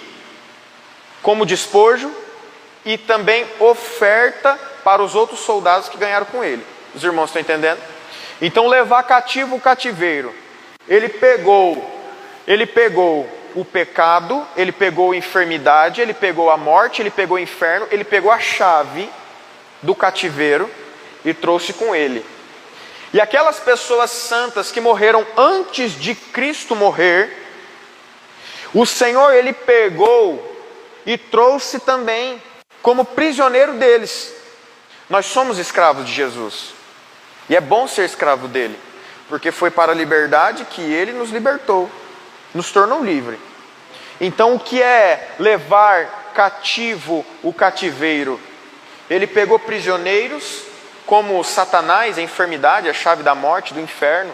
como despojo, e também oferta para os outros soldados que ganharam com ele. Os irmãos estão entendendo? Então levar cativo o cativeiro. Ele pegou o pecado, ele pegou a enfermidade, ele pegou a morte, ele pegou o inferno, ele pegou a chave do cativeiro e trouxe com ele. E aquelas pessoas santas que morreram antes de Cristo morrer, o Senhor, ele pegou e trouxe também como prisioneiro deles. Nós somos escravos de Jesus. E é bom ser escravo dele, porque foi para a liberdade que ele nos libertou, nos tornou livre. Então o que é levar cativo o cativeiro? Ele pegou prisioneiros como Satanás, a enfermidade, a chave da morte, do inferno.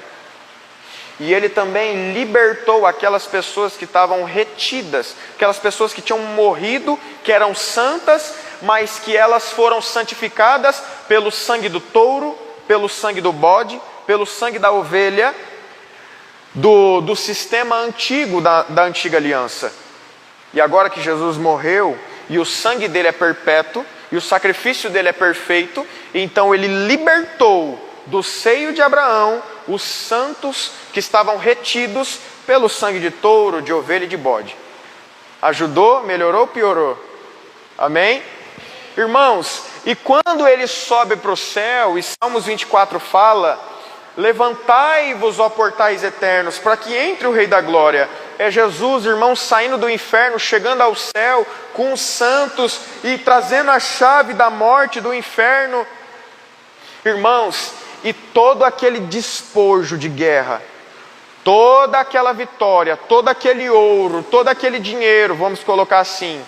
E ele também libertou aquelas pessoas que estavam retidas, aquelas pessoas que tinham morrido, que eram santas, mas que elas foram santificadas pelo sangue do touro, pelo sangue do bode, pelo sangue da ovelha, do sistema antigo, da antiga aliança. E agora que Jesus morreu, e o sangue dele é perpétuo, e o sacrifício dele é perfeito, então ele libertou do seio de Abraão os santos que estavam retidos pelo sangue de touro, de ovelha e de bode. Ajudou, melhorou, piorou? Amém? Irmãos, e quando ele sobe para o céu, e Salmos 24 fala: levantai-vos, ó portais eternos, para que entre o Rei da Glória. É Jesus, irmãos, saindo do inferno, chegando ao céu com os santos e trazendo a chave da morte, do inferno. Irmãos, e todo aquele despojo de guerra, toda aquela vitória, todo aquele ouro, todo aquele dinheiro, vamos colocar assim,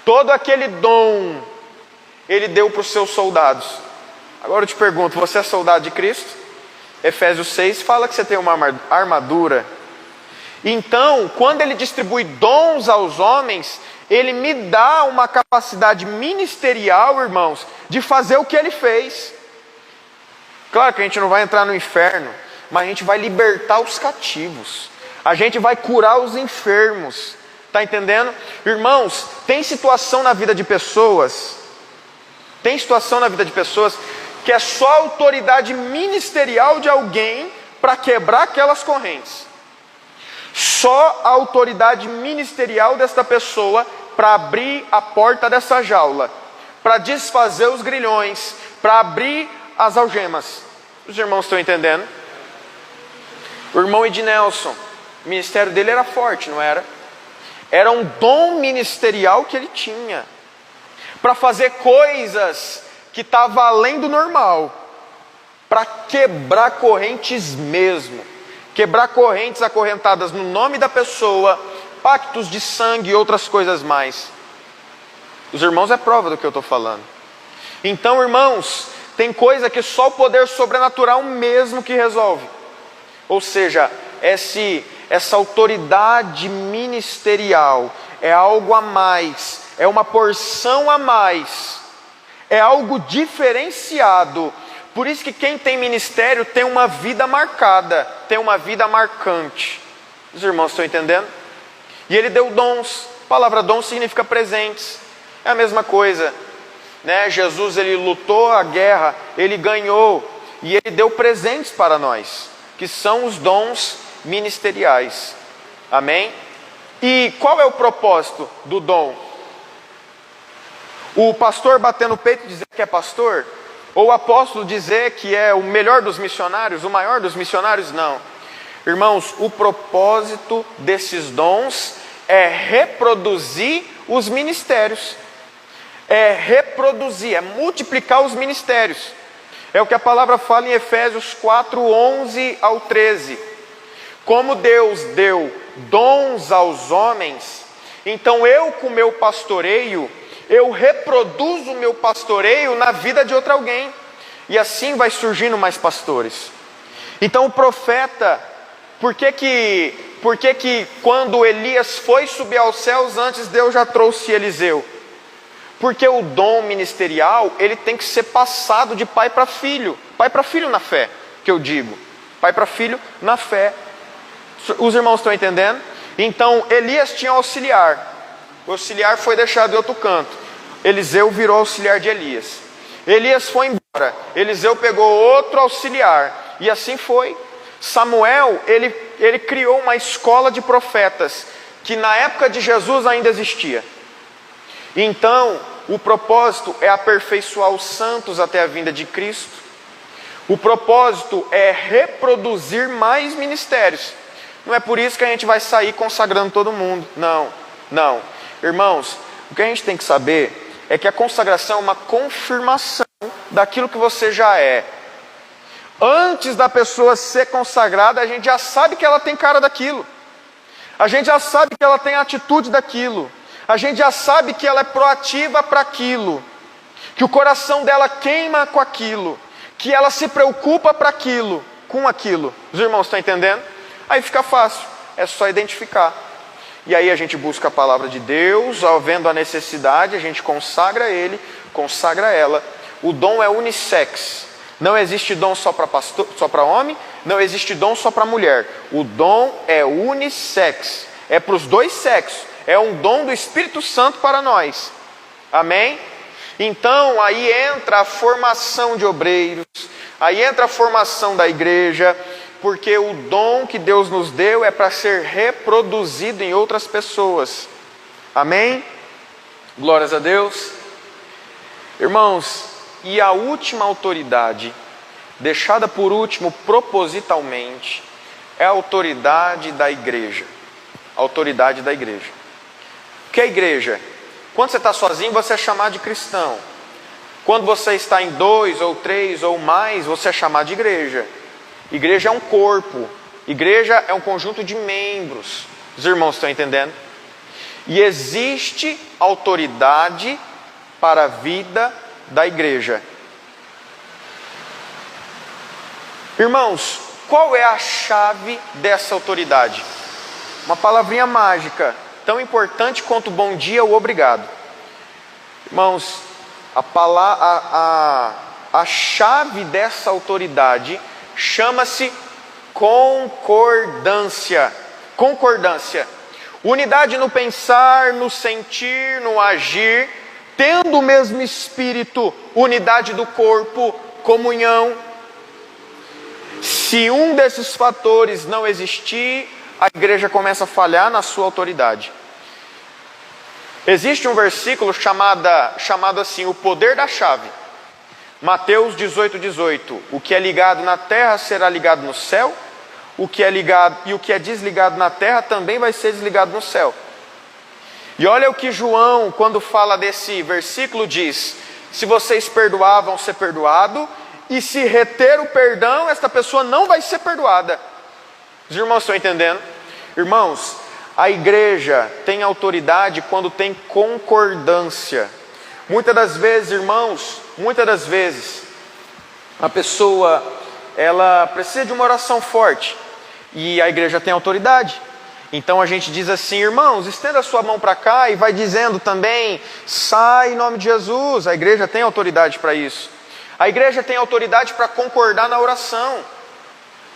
todo aquele dom, ele deu para os seus soldados. Agora eu te pergunto, você é soldado de Cristo? Efésios 6 fala que você tem uma armadura. Então, quando ele distribui dons aos homens, ele me dá uma capacidade ministerial, irmãos, de fazer o que ele fez. Claro que a gente não vai entrar no inferno, mas a gente vai libertar os cativos, a gente vai curar os enfermos. Está entendendo? Irmãos, tem situação na vida de pessoas, que é só a autoridade ministerial de alguém para quebrar aquelas correntes. Só a autoridade ministerial desta pessoa para abrir a porta dessa jaula, para desfazer os grilhões, para abrir as algemas. Os irmãos estão entendendo? O irmão Ednelson, o ministério dele era forte, não era? Era um dom ministerial que ele tinha para fazer coisas que estavam além do normal, para quebrar correntes mesmo, quebrar correntes acorrentadas no nome da pessoa, pactos de sangue e outras coisas mais. Os irmãos é prova do que eu estou falando. Então, irmãos, tem coisa que só o poder sobrenatural mesmo que resolve. Ou seja, essa autoridade ministerial é algo a mais, é uma porção a mais, é algo diferenciado. Por isso que quem tem ministério tem uma vida marcada, tem uma vida marcante. Os irmãos estão entendendo? E ele deu dons. A palavra dom significa presentes. É a mesma coisa, né? Jesus, ele lutou a guerra, ele ganhou, e ele deu presentes para nós, que são os dons ministeriais. Amém? E qual é o propósito do dom? O pastor bater no peito e dizer que é pastor? Ou o apóstolo dizer que é o melhor dos missionários, o maior dos missionários? Não. Irmãos, o propósito desses dons é reproduzir os ministérios. É reproduzir, é multiplicar os ministérios. É o que a palavra fala em Efésios 4, 11 ao 13. Como Deus deu dons aos homens, então eu com o meu pastoreio, eu reproduzo o meu pastoreio na vida de outro alguém. E assim vai surgindo mais pastores. Então o profeta, por que quando Elias foi subir aos céus, antes Deus já trouxe Eliseu? Porque o dom ministerial, ele tem que ser passado de pai para filho. Pai para filho na fé, que eu digo. Pai para filho na fé. Os irmãos estão entendendo? Então Elias tinha auxiliar. O auxiliar foi deixado em outro canto. Eliseu virou auxiliar de Elias. Elias foi embora. Eliseu pegou outro auxiliar. E assim foi. Samuel, ele criou uma escola de profetas que na época de Jesus ainda existia. Então, o propósito é aperfeiçoar os santos até a vinda de Cristo. O propósito é reproduzir mais ministérios. Não é por isso que a gente vai sair consagrando todo mundo. Não. Irmãos, o que a gente tem que saber é que a consagração é uma confirmação daquilo que você já é. Antes da pessoa ser consagrada, a gente já sabe que ela tem cara daquilo. A gente já sabe que ela tem atitude daquilo. A gente já sabe que ela é proativa para aquilo. Que o coração dela queima com aquilo. Que ela se preocupa para aquilo, com aquilo. Os irmãos estão entendendo? Aí fica fácil, é só identificar. E aí a gente busca a palavra de Deus, vendo a necessidade, a gente consagra ele, consagra ela. O dom é unissex. Não existe dom só para pastor, só para homem, não existe dom só para mulher. O dom é unissex, é para os dois sexos. É um dom do Espírito Santo para nós. Amém? Então aí entra a formação de obreiros, aí entra a formação da igreja, porque o dom que Deus nos deu é para ser reproduzido em outras pessoas. Amém? Glórias a Deus. Irmãos, e a última autoridade, deixada por último propositalmente, é a autoridade da igreja. A autoridade da igreja. O que é a igreja? Quando você está sozinho, você é chamado de cristão. Quando você está em 2 ou 3 ou mais, você é chamado de igreja. Igreja é um corpo. Igreja é um conjunto de membros. Os irmãos estão entendendo? E existe autoridade para a vida da igreja. Irmãos, qual é a chave dessa autoridade? Uma palavrinha mágica, tão importante quanto bom dia ou obrigado. Irmãos, a chave dessa autoridade chama-se concordância. Concordância. Unidade no pensar, no sentir, no agir, tendo o mesmo espírito, unidade do corpo, comunhão. Se um desses fatores não existir, a igreja começa a falhar na sua autoridade. Existe um versículo chamado assim, o poder da chave. Mateus 18:18. O que é ligado na terra será ligado no céu, o que é desligado na terra também vai ser desligado no céu. E olha o que João, quando fala desse versículo, diz: se vocês perdoar, vão ser perdoados, e se reter o perdão, esta pessoa não vai ser perdoada. Os irmãos estão entendendo? Irmãos, a igreja tem autoridade quando tem concordância. Muitas das vezes, irmãos, a pessoa, ela precisa de uma oração forte, e a igreja tem autoridade. Então a gente diz assim: irmãos, estenda a sua mão para cá, e vai dizendo também: sai em nome de Jesus. A igreja tem autoridade para isso. A igreja tem autoridade para concordar na oração.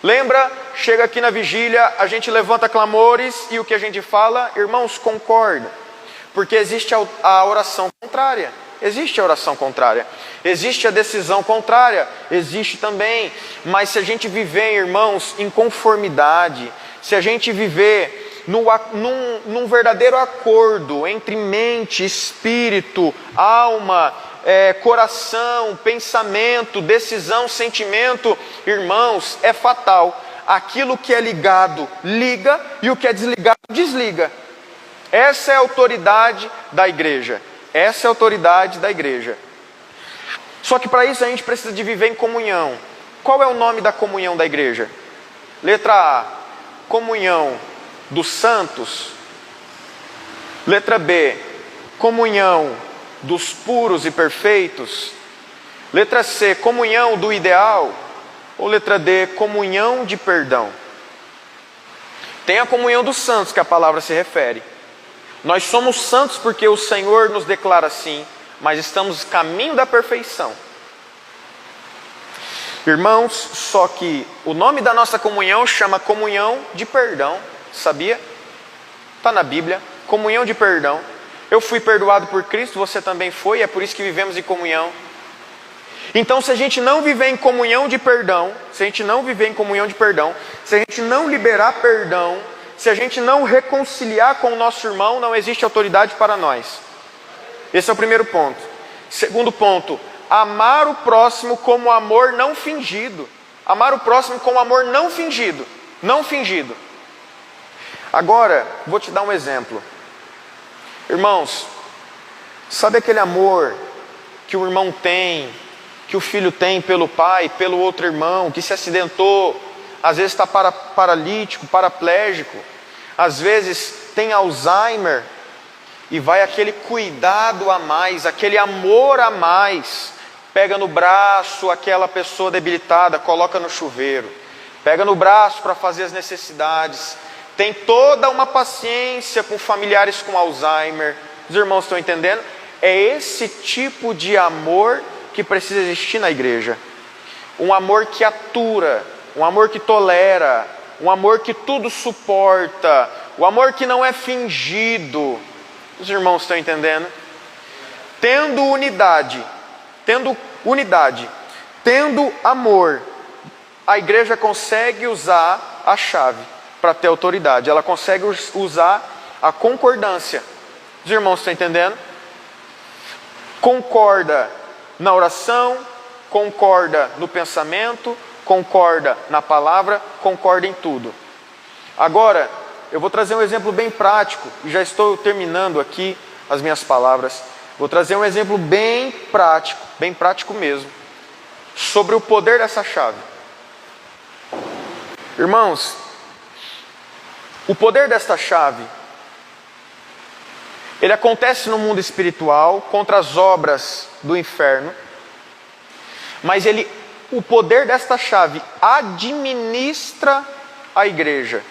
Lembra? Chega aqui na vigília, a gente levanta clamores, e o que a gente fala? Irmãos, concorda. Porque existe a oração contrária. Existe a oração contrária. Existe a decisão contrária. Existe também. Mas se a gente viver, irmãos, em conformidade, se a gente viver num verdadeiro acordo entre mente, espírito, alma, coração, pensamento, decisão, sentimento, irmãos, é fatal. Aquilo que é ligado, liga, e o que é desligado, desliga. Essa é a autoridade da igreja. Essa é a autoridade da igreja. Só que para isso a gente precisa de viver em comunhão. Qual é o nome da comunhão da igreja? Letra A, comunhão dos santos. Letra B, comunhão dos puros e perfeitos. Letra C, comunhão do ideal. Ou letra D, comunhão de perdão. Tem a comunhão dos santos que a palavra se refere. Nós somos santos porque o Senhor nos declara assim, mas estamos no caminho da perfeição. Irmãos, só que o nome da nossa comunhão chama comunhão de perdão, sabia? Está na Bíblia, comunhão de perdão. Eu fui perdoado por Cristo, você também foi, é por isso que vivemos em comunhão. Então, se a gente não viver em comunhão de perdão, se a gente não liberar perdão, Se a gente não reconciliar com o nosso irmão, não existe autoridade para nós. Esse é o primeiro ponto. Segundo ponto, amar o próximo como amor não fingido. Amar o próximo com amor não fingido. Não fingido. Agora, vou te dar um exemplo. Irmãos, sabe aquele amor que o irmão tem, que o filho tem pelo pai, pelo outro irmão, que se acidentou, às vezes está paralítico, paraplégico, às vezes tem Alzheimer, e vai aquele cuidado a mais, aquele amor a mais, pega no braço aquela pessoa debilitada, coloca no chuveiro, pega no braço para fazer as necessidades, tem toda uma paciência com familiares com Alzheimer. Os irmãos estão entendendo? É esse tipo de amor que precisa existir na igreja. Um amor que atura, um amor que tolera, um amor que tudo suporta, um amor que não é fingido. Os irmãos estão entendendo? Tendo unidade, tendo amor, a igreja consegue usar a chave para ter autoridade. Ela consegue usar a concordância. Os irmãos estão entendendo? Concorda na oração, concorda no pensamento, concorda na palavra, concorda em tudo. Agora, eu vou trazer um exemplo bem prático, e já estou terminando aqui as minhas palavras. Vou trazer um exemplo bem prático mesmo, sobre o poder dessa chave. Irmãos, o poder desta chave, ele acontece no mundo espiritual, contra as obras do inferno, mas o poder desta chave administra a igreja.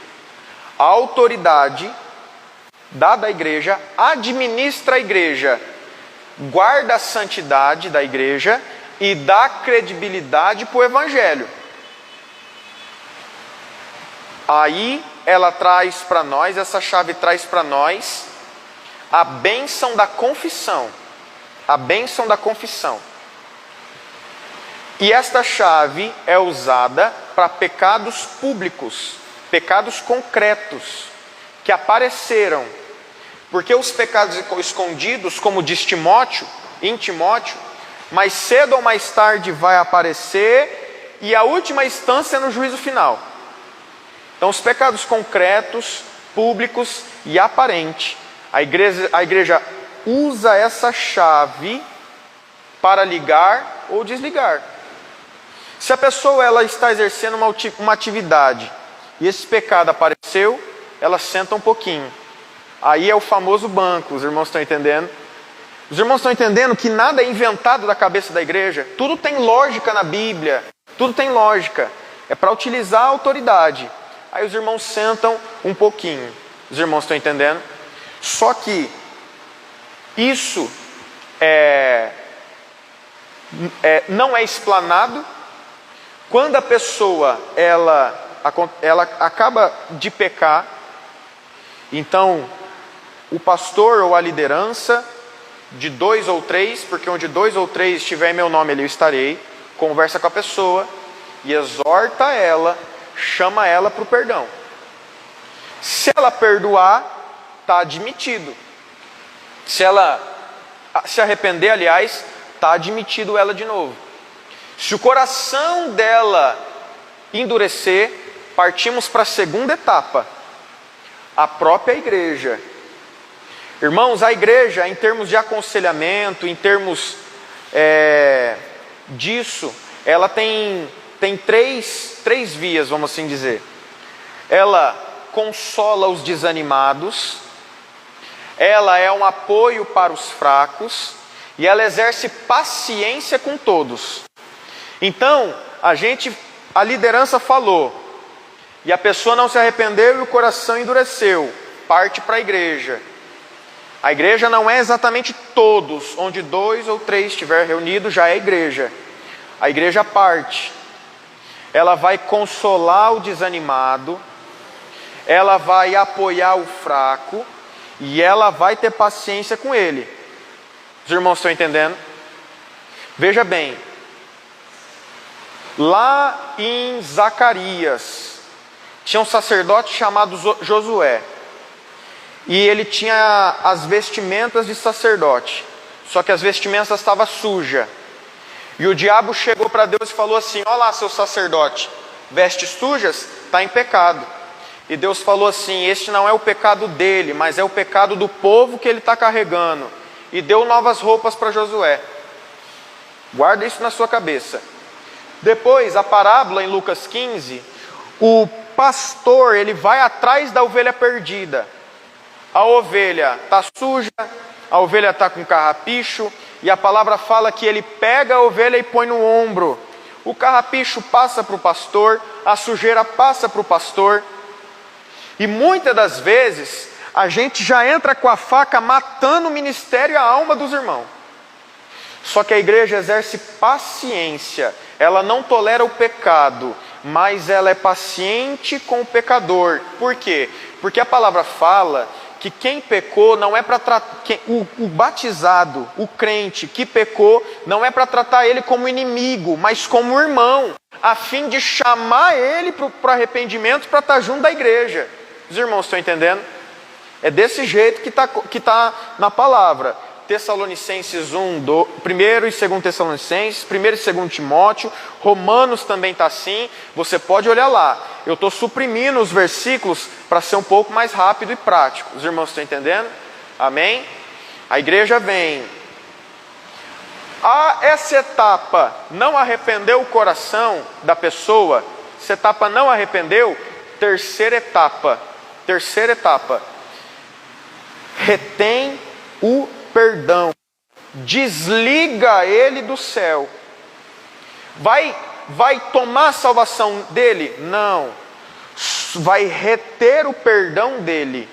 A autoridade dada à igreja administra a igreja, guarda a santidade da igreja e dá credibilidade para o evangelho. Aí ela traz para nós, essa chave traz para nós a bênção da confissão. A bênção da confissão. E esta chave é usada para pecados públicos, pecados concretos, que apareceram. Porque os pecados escondidos, como diz Timóteo, em Timóteo, mais cedo ou mais tarde vai aparecer, e a última instância é no juízo final. Então os pecados concretos, públicos e aparentes, a igreja usa essa chave para ligar ou desligar. Se a pessoa ela está exercendo uma atividade e esse pecado apareceu, ela senta um pouquinho. Aí é o famoso banco, os irmãos estão entendendo? Os irmãos estão entendendo que nada é inventado da cabeça da igreja? Tudo tem lógica na Bíblia, tudo tem lógica. É para utilizar a autoridade. Aí os irmãos sentam um pouquinho. Os irmãos estão entendendo? Só que isso não é explanado. Quando a pessoa ela acaba de pecar, então o pastor ou a liderança de 2 ou 3, porque onde 2 ou 3 estiver em meu nome ali eu estarei, conversa com a pessoa e exorta ela, chama ela para o perdão. Se ela perdoar, está admitido. Se ela se arrepender, aliás, está admitido ela de novo. Se o coração dela endurecer, partimos para a segunda etapa, a própria igreja. Irmãos, a igreja, em termos de aconselhamento, em termos disso, ela tem três vias, vamos assim dizer. Ela consola os desanimados, ela é um apoio para os fracos, e ela exerce paciência com todos. Então, a liderança falou, e a pessoa não se arrependeu e o coração endureceu, parte para a igreja. A igreja não é exatamente todos, onde 2 ou 3 estiver reunido já é igreja. A igreja parte, ela vai consolar o desanimado, ela vai apoiar o fraco e ela vai ter paciência com ele. Os irmãos estão entendendo? Veja bem, lá em Zacarias, Tinha um sacerdote chamado Josué. E ele tinha as vestimentas de sacerdote. Só que as vestimentas estavam sujas. E o diabo chegou para Deus e falou assim: olha lá, seu sacerdote, vestes sujas, está em pecado. E Deus falou assim: este não é o pecado dele, mas é o pecado do povo que ele está carregando. E deu novas roupas para Josué. Guarda isso na sua cabeça. Depois, a parábola em Lucas 15, o pastor, ele vai atrás da ovelha perdida. A ovelha está suja, a ovelha está com carrapicho, e a palavra fala que ele pega a ovelha e põe no ombro. O carrapicho passa para o pastor, a sujeira passa para o pastor. E muitas das vezes, a gente já entra com a faca matando o ministério e a alma dos irmãos. Só que a igreja exerce paciência, ela não tolera o pecado, mas ela é paciente com o pecador. Por quê? Porque a palavra fala que quem pecou não é para tratar, o batizado, o crente que pecou, não é para tratar ele como inimigo, mas como irmão, a fim de chamar ele para o arrependimento, para estar junto da igreja. Os irmãos estão entendendo? É desse jeito que tá na palavra. Tessalonicenses 1, 1 e 2 Tessalonicenses, 1 e 2 Timóteo, Romanos também está assim. Você pode olhar lá. Eu estou suprimindo os versículos para ser um pouco mais rápido e prático. Os irmãos estão entendendo? Amém? A igreja vem. Essa etapa não arrependeu o coração da pessoa. Essa etapa não arrependeu. Terceira etapa. Retém o perdão. Desliga ele do céu. Vai tomar a salvação dele? Não. Vai reter o perdão dele.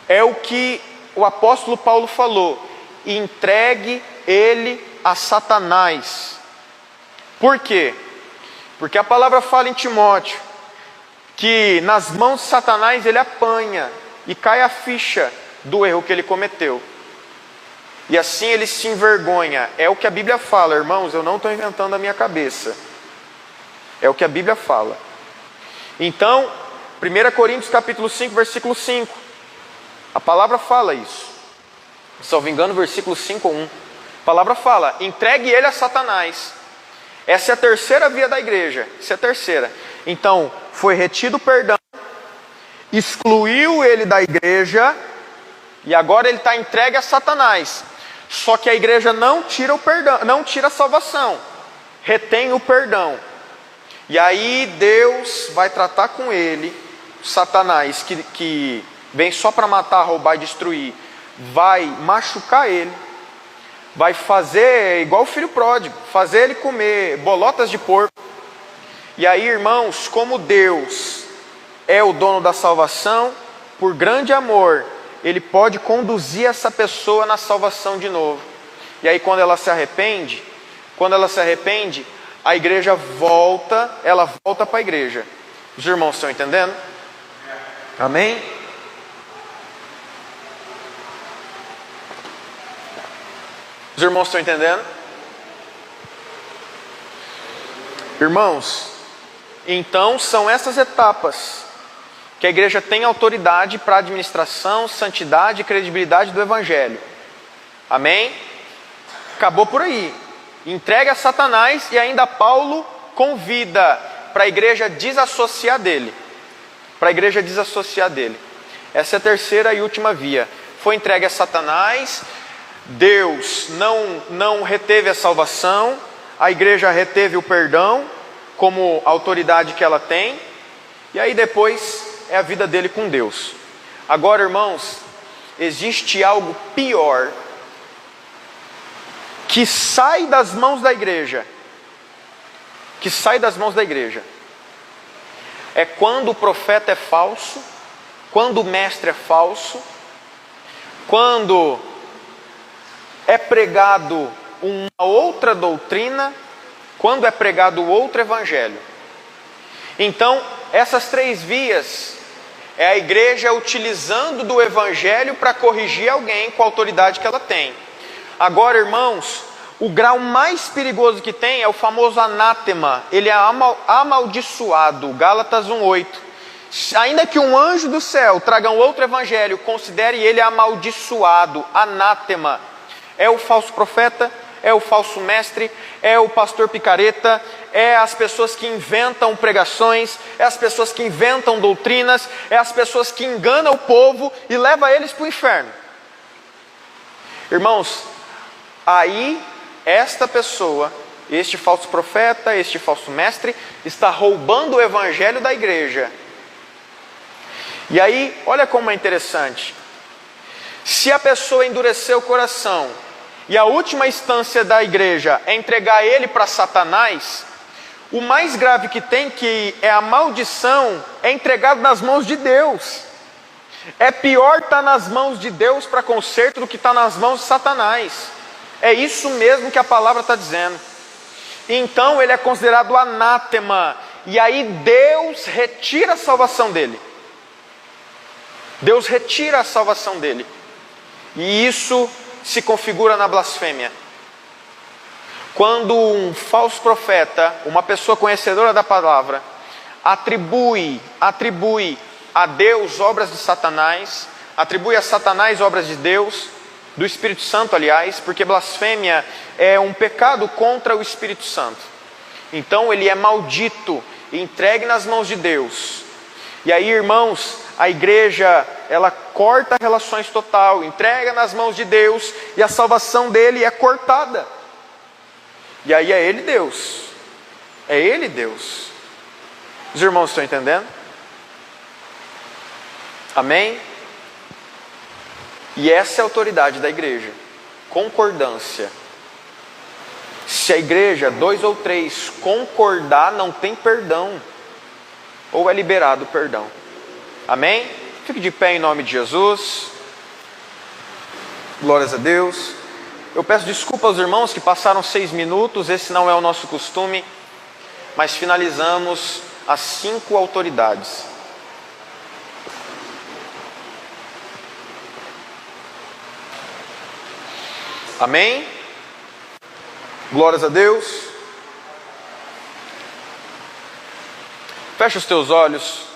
É o que o apóstolo Paulo falou: entregue ele a Satanás. Por quê? Porque a palavra fala em Timóteo que nas mãos de Satanás ele apanha e cai a ficha do erro que ele cometeu. E assim ele se envergonha. É o que a Bíblia fala, irmãos, eu não estou inventando a minha cabeça. É o que a Bíblia fala. Então, 1 Coríntios capítulo 5, versículo 5. A palavra fala isso. Se eu não me engano, versículo 5 ou 1. A palavra fala: entregue ele a Satanás. Essa é a terceira via da igreja. Essa é a terceira. Então, foi retido o perdão, excluiu ele da igreja, e agora ele está entregue a Satanás. Só que a igreja não tira o perdão, não tira a salvação, retém o perdão. E aí Deus vai tratar com ele, Satanás, que vem só para matar, roubar e destruir, vai machucar ele, vai fazer igual o filho pródigo, fazer ele comer bolotas de porco. E aí, irmãos, como Deus é o dono da salvação, por grande amor, Ele pode conduzir essa pessoa na salvação de novo. E aí quando ela se arrepende, a igreja volta, ela volta para a igreja. Os irmãos estão entendendo? Amém? Os irmãos estão entendendo? Irmãos, então são essas etapas que a igreja tem autoridade para administração, santidade e credibilidade do evangelho. Amém? Acabou por aí. Entregue a Satanás, e ainda Paulo convida para a igreja desassociar dele. Essa é a terceira e última via. Foi entregue a Satanás, Deus não reteve a salvação, a igreja reteve o perdão como autoridade que ela tem, e aí depois é a vida dele com Deus. Agora, irmãos, existe algo pior que sai das mãos da igreja. É quando o profeta é falso, quando o mestre é falso, quando é pregado uma outra doutrina, quando é pregado outro evangelho. Então, essas três vias é a igreja utilizando do evangelho para corrigir alguém com a autoridade que ela tem. Agora, irmãos, o grau mais perigoso que tem é o famoso anátema. Ele é amaldiçoado. Gálatas 1:8. Ainda que um anjo do céu traga um outro evangelho, considere ele amaldiçoado, anátema. É o falso profeta, é o falso mestre, é o pastor picareta, é as pessoas que inventam pregações, é as pessoas que inventam doutrinas, é as pessoas que enganam o povo e levam eles para o inferno. Irmãos, aí esta pessoa, este falso profeta, este falso mestre, está roubando o evangelho da igreja. E aí, olha como é interessante. Se a pessoa endurecer o coração e a última instância da igreja é entregar ele para Satanás, o mais grave que tem, que é a maldição, é entregado nas mãos de Deus. É pior estar nas mãos de Deus para conserto do que estar nas mãos de Satanás. É isso mesmo que a palavra está dizendo. Então ele é considerado anátema. E aí Deus retira a salvação dele. Deus retira a salvação dele. E isso se configura na blasfêmia. Quando um falso profeta, uma pessoa conhecedora da palavra, atribui a Deus obras de Satanás, atribui a Satanás obras de Deus, do Espírito Santo, aliás, porque blasfêmia é um pecado contra o Espírito Santo. Então ele é maldito, entregue nas mãos de Deus. E aí, irmãos, a igreja, ela corta relações total, entrega nas mãos de Deus, e a salvação dele é cortada. E aí é ele Deus. É ele Deus. Os irmãos estão entendendo? Amém? E essa é a autoridade da igreja. Concordância. Se a igreja, 2 ou 3, concordar, não tem perdão. Ou é liberado o perdão. Amém? Fique de pé em nome de Jesus. Glórias a Deus. Eu peço desculpa aos irmãos que passaram 6 minutos. Esse não é o nosso costume. Mas finalizamos as 5 autoridades. Amém? Glórias a Deus. Fecha os teus olhos.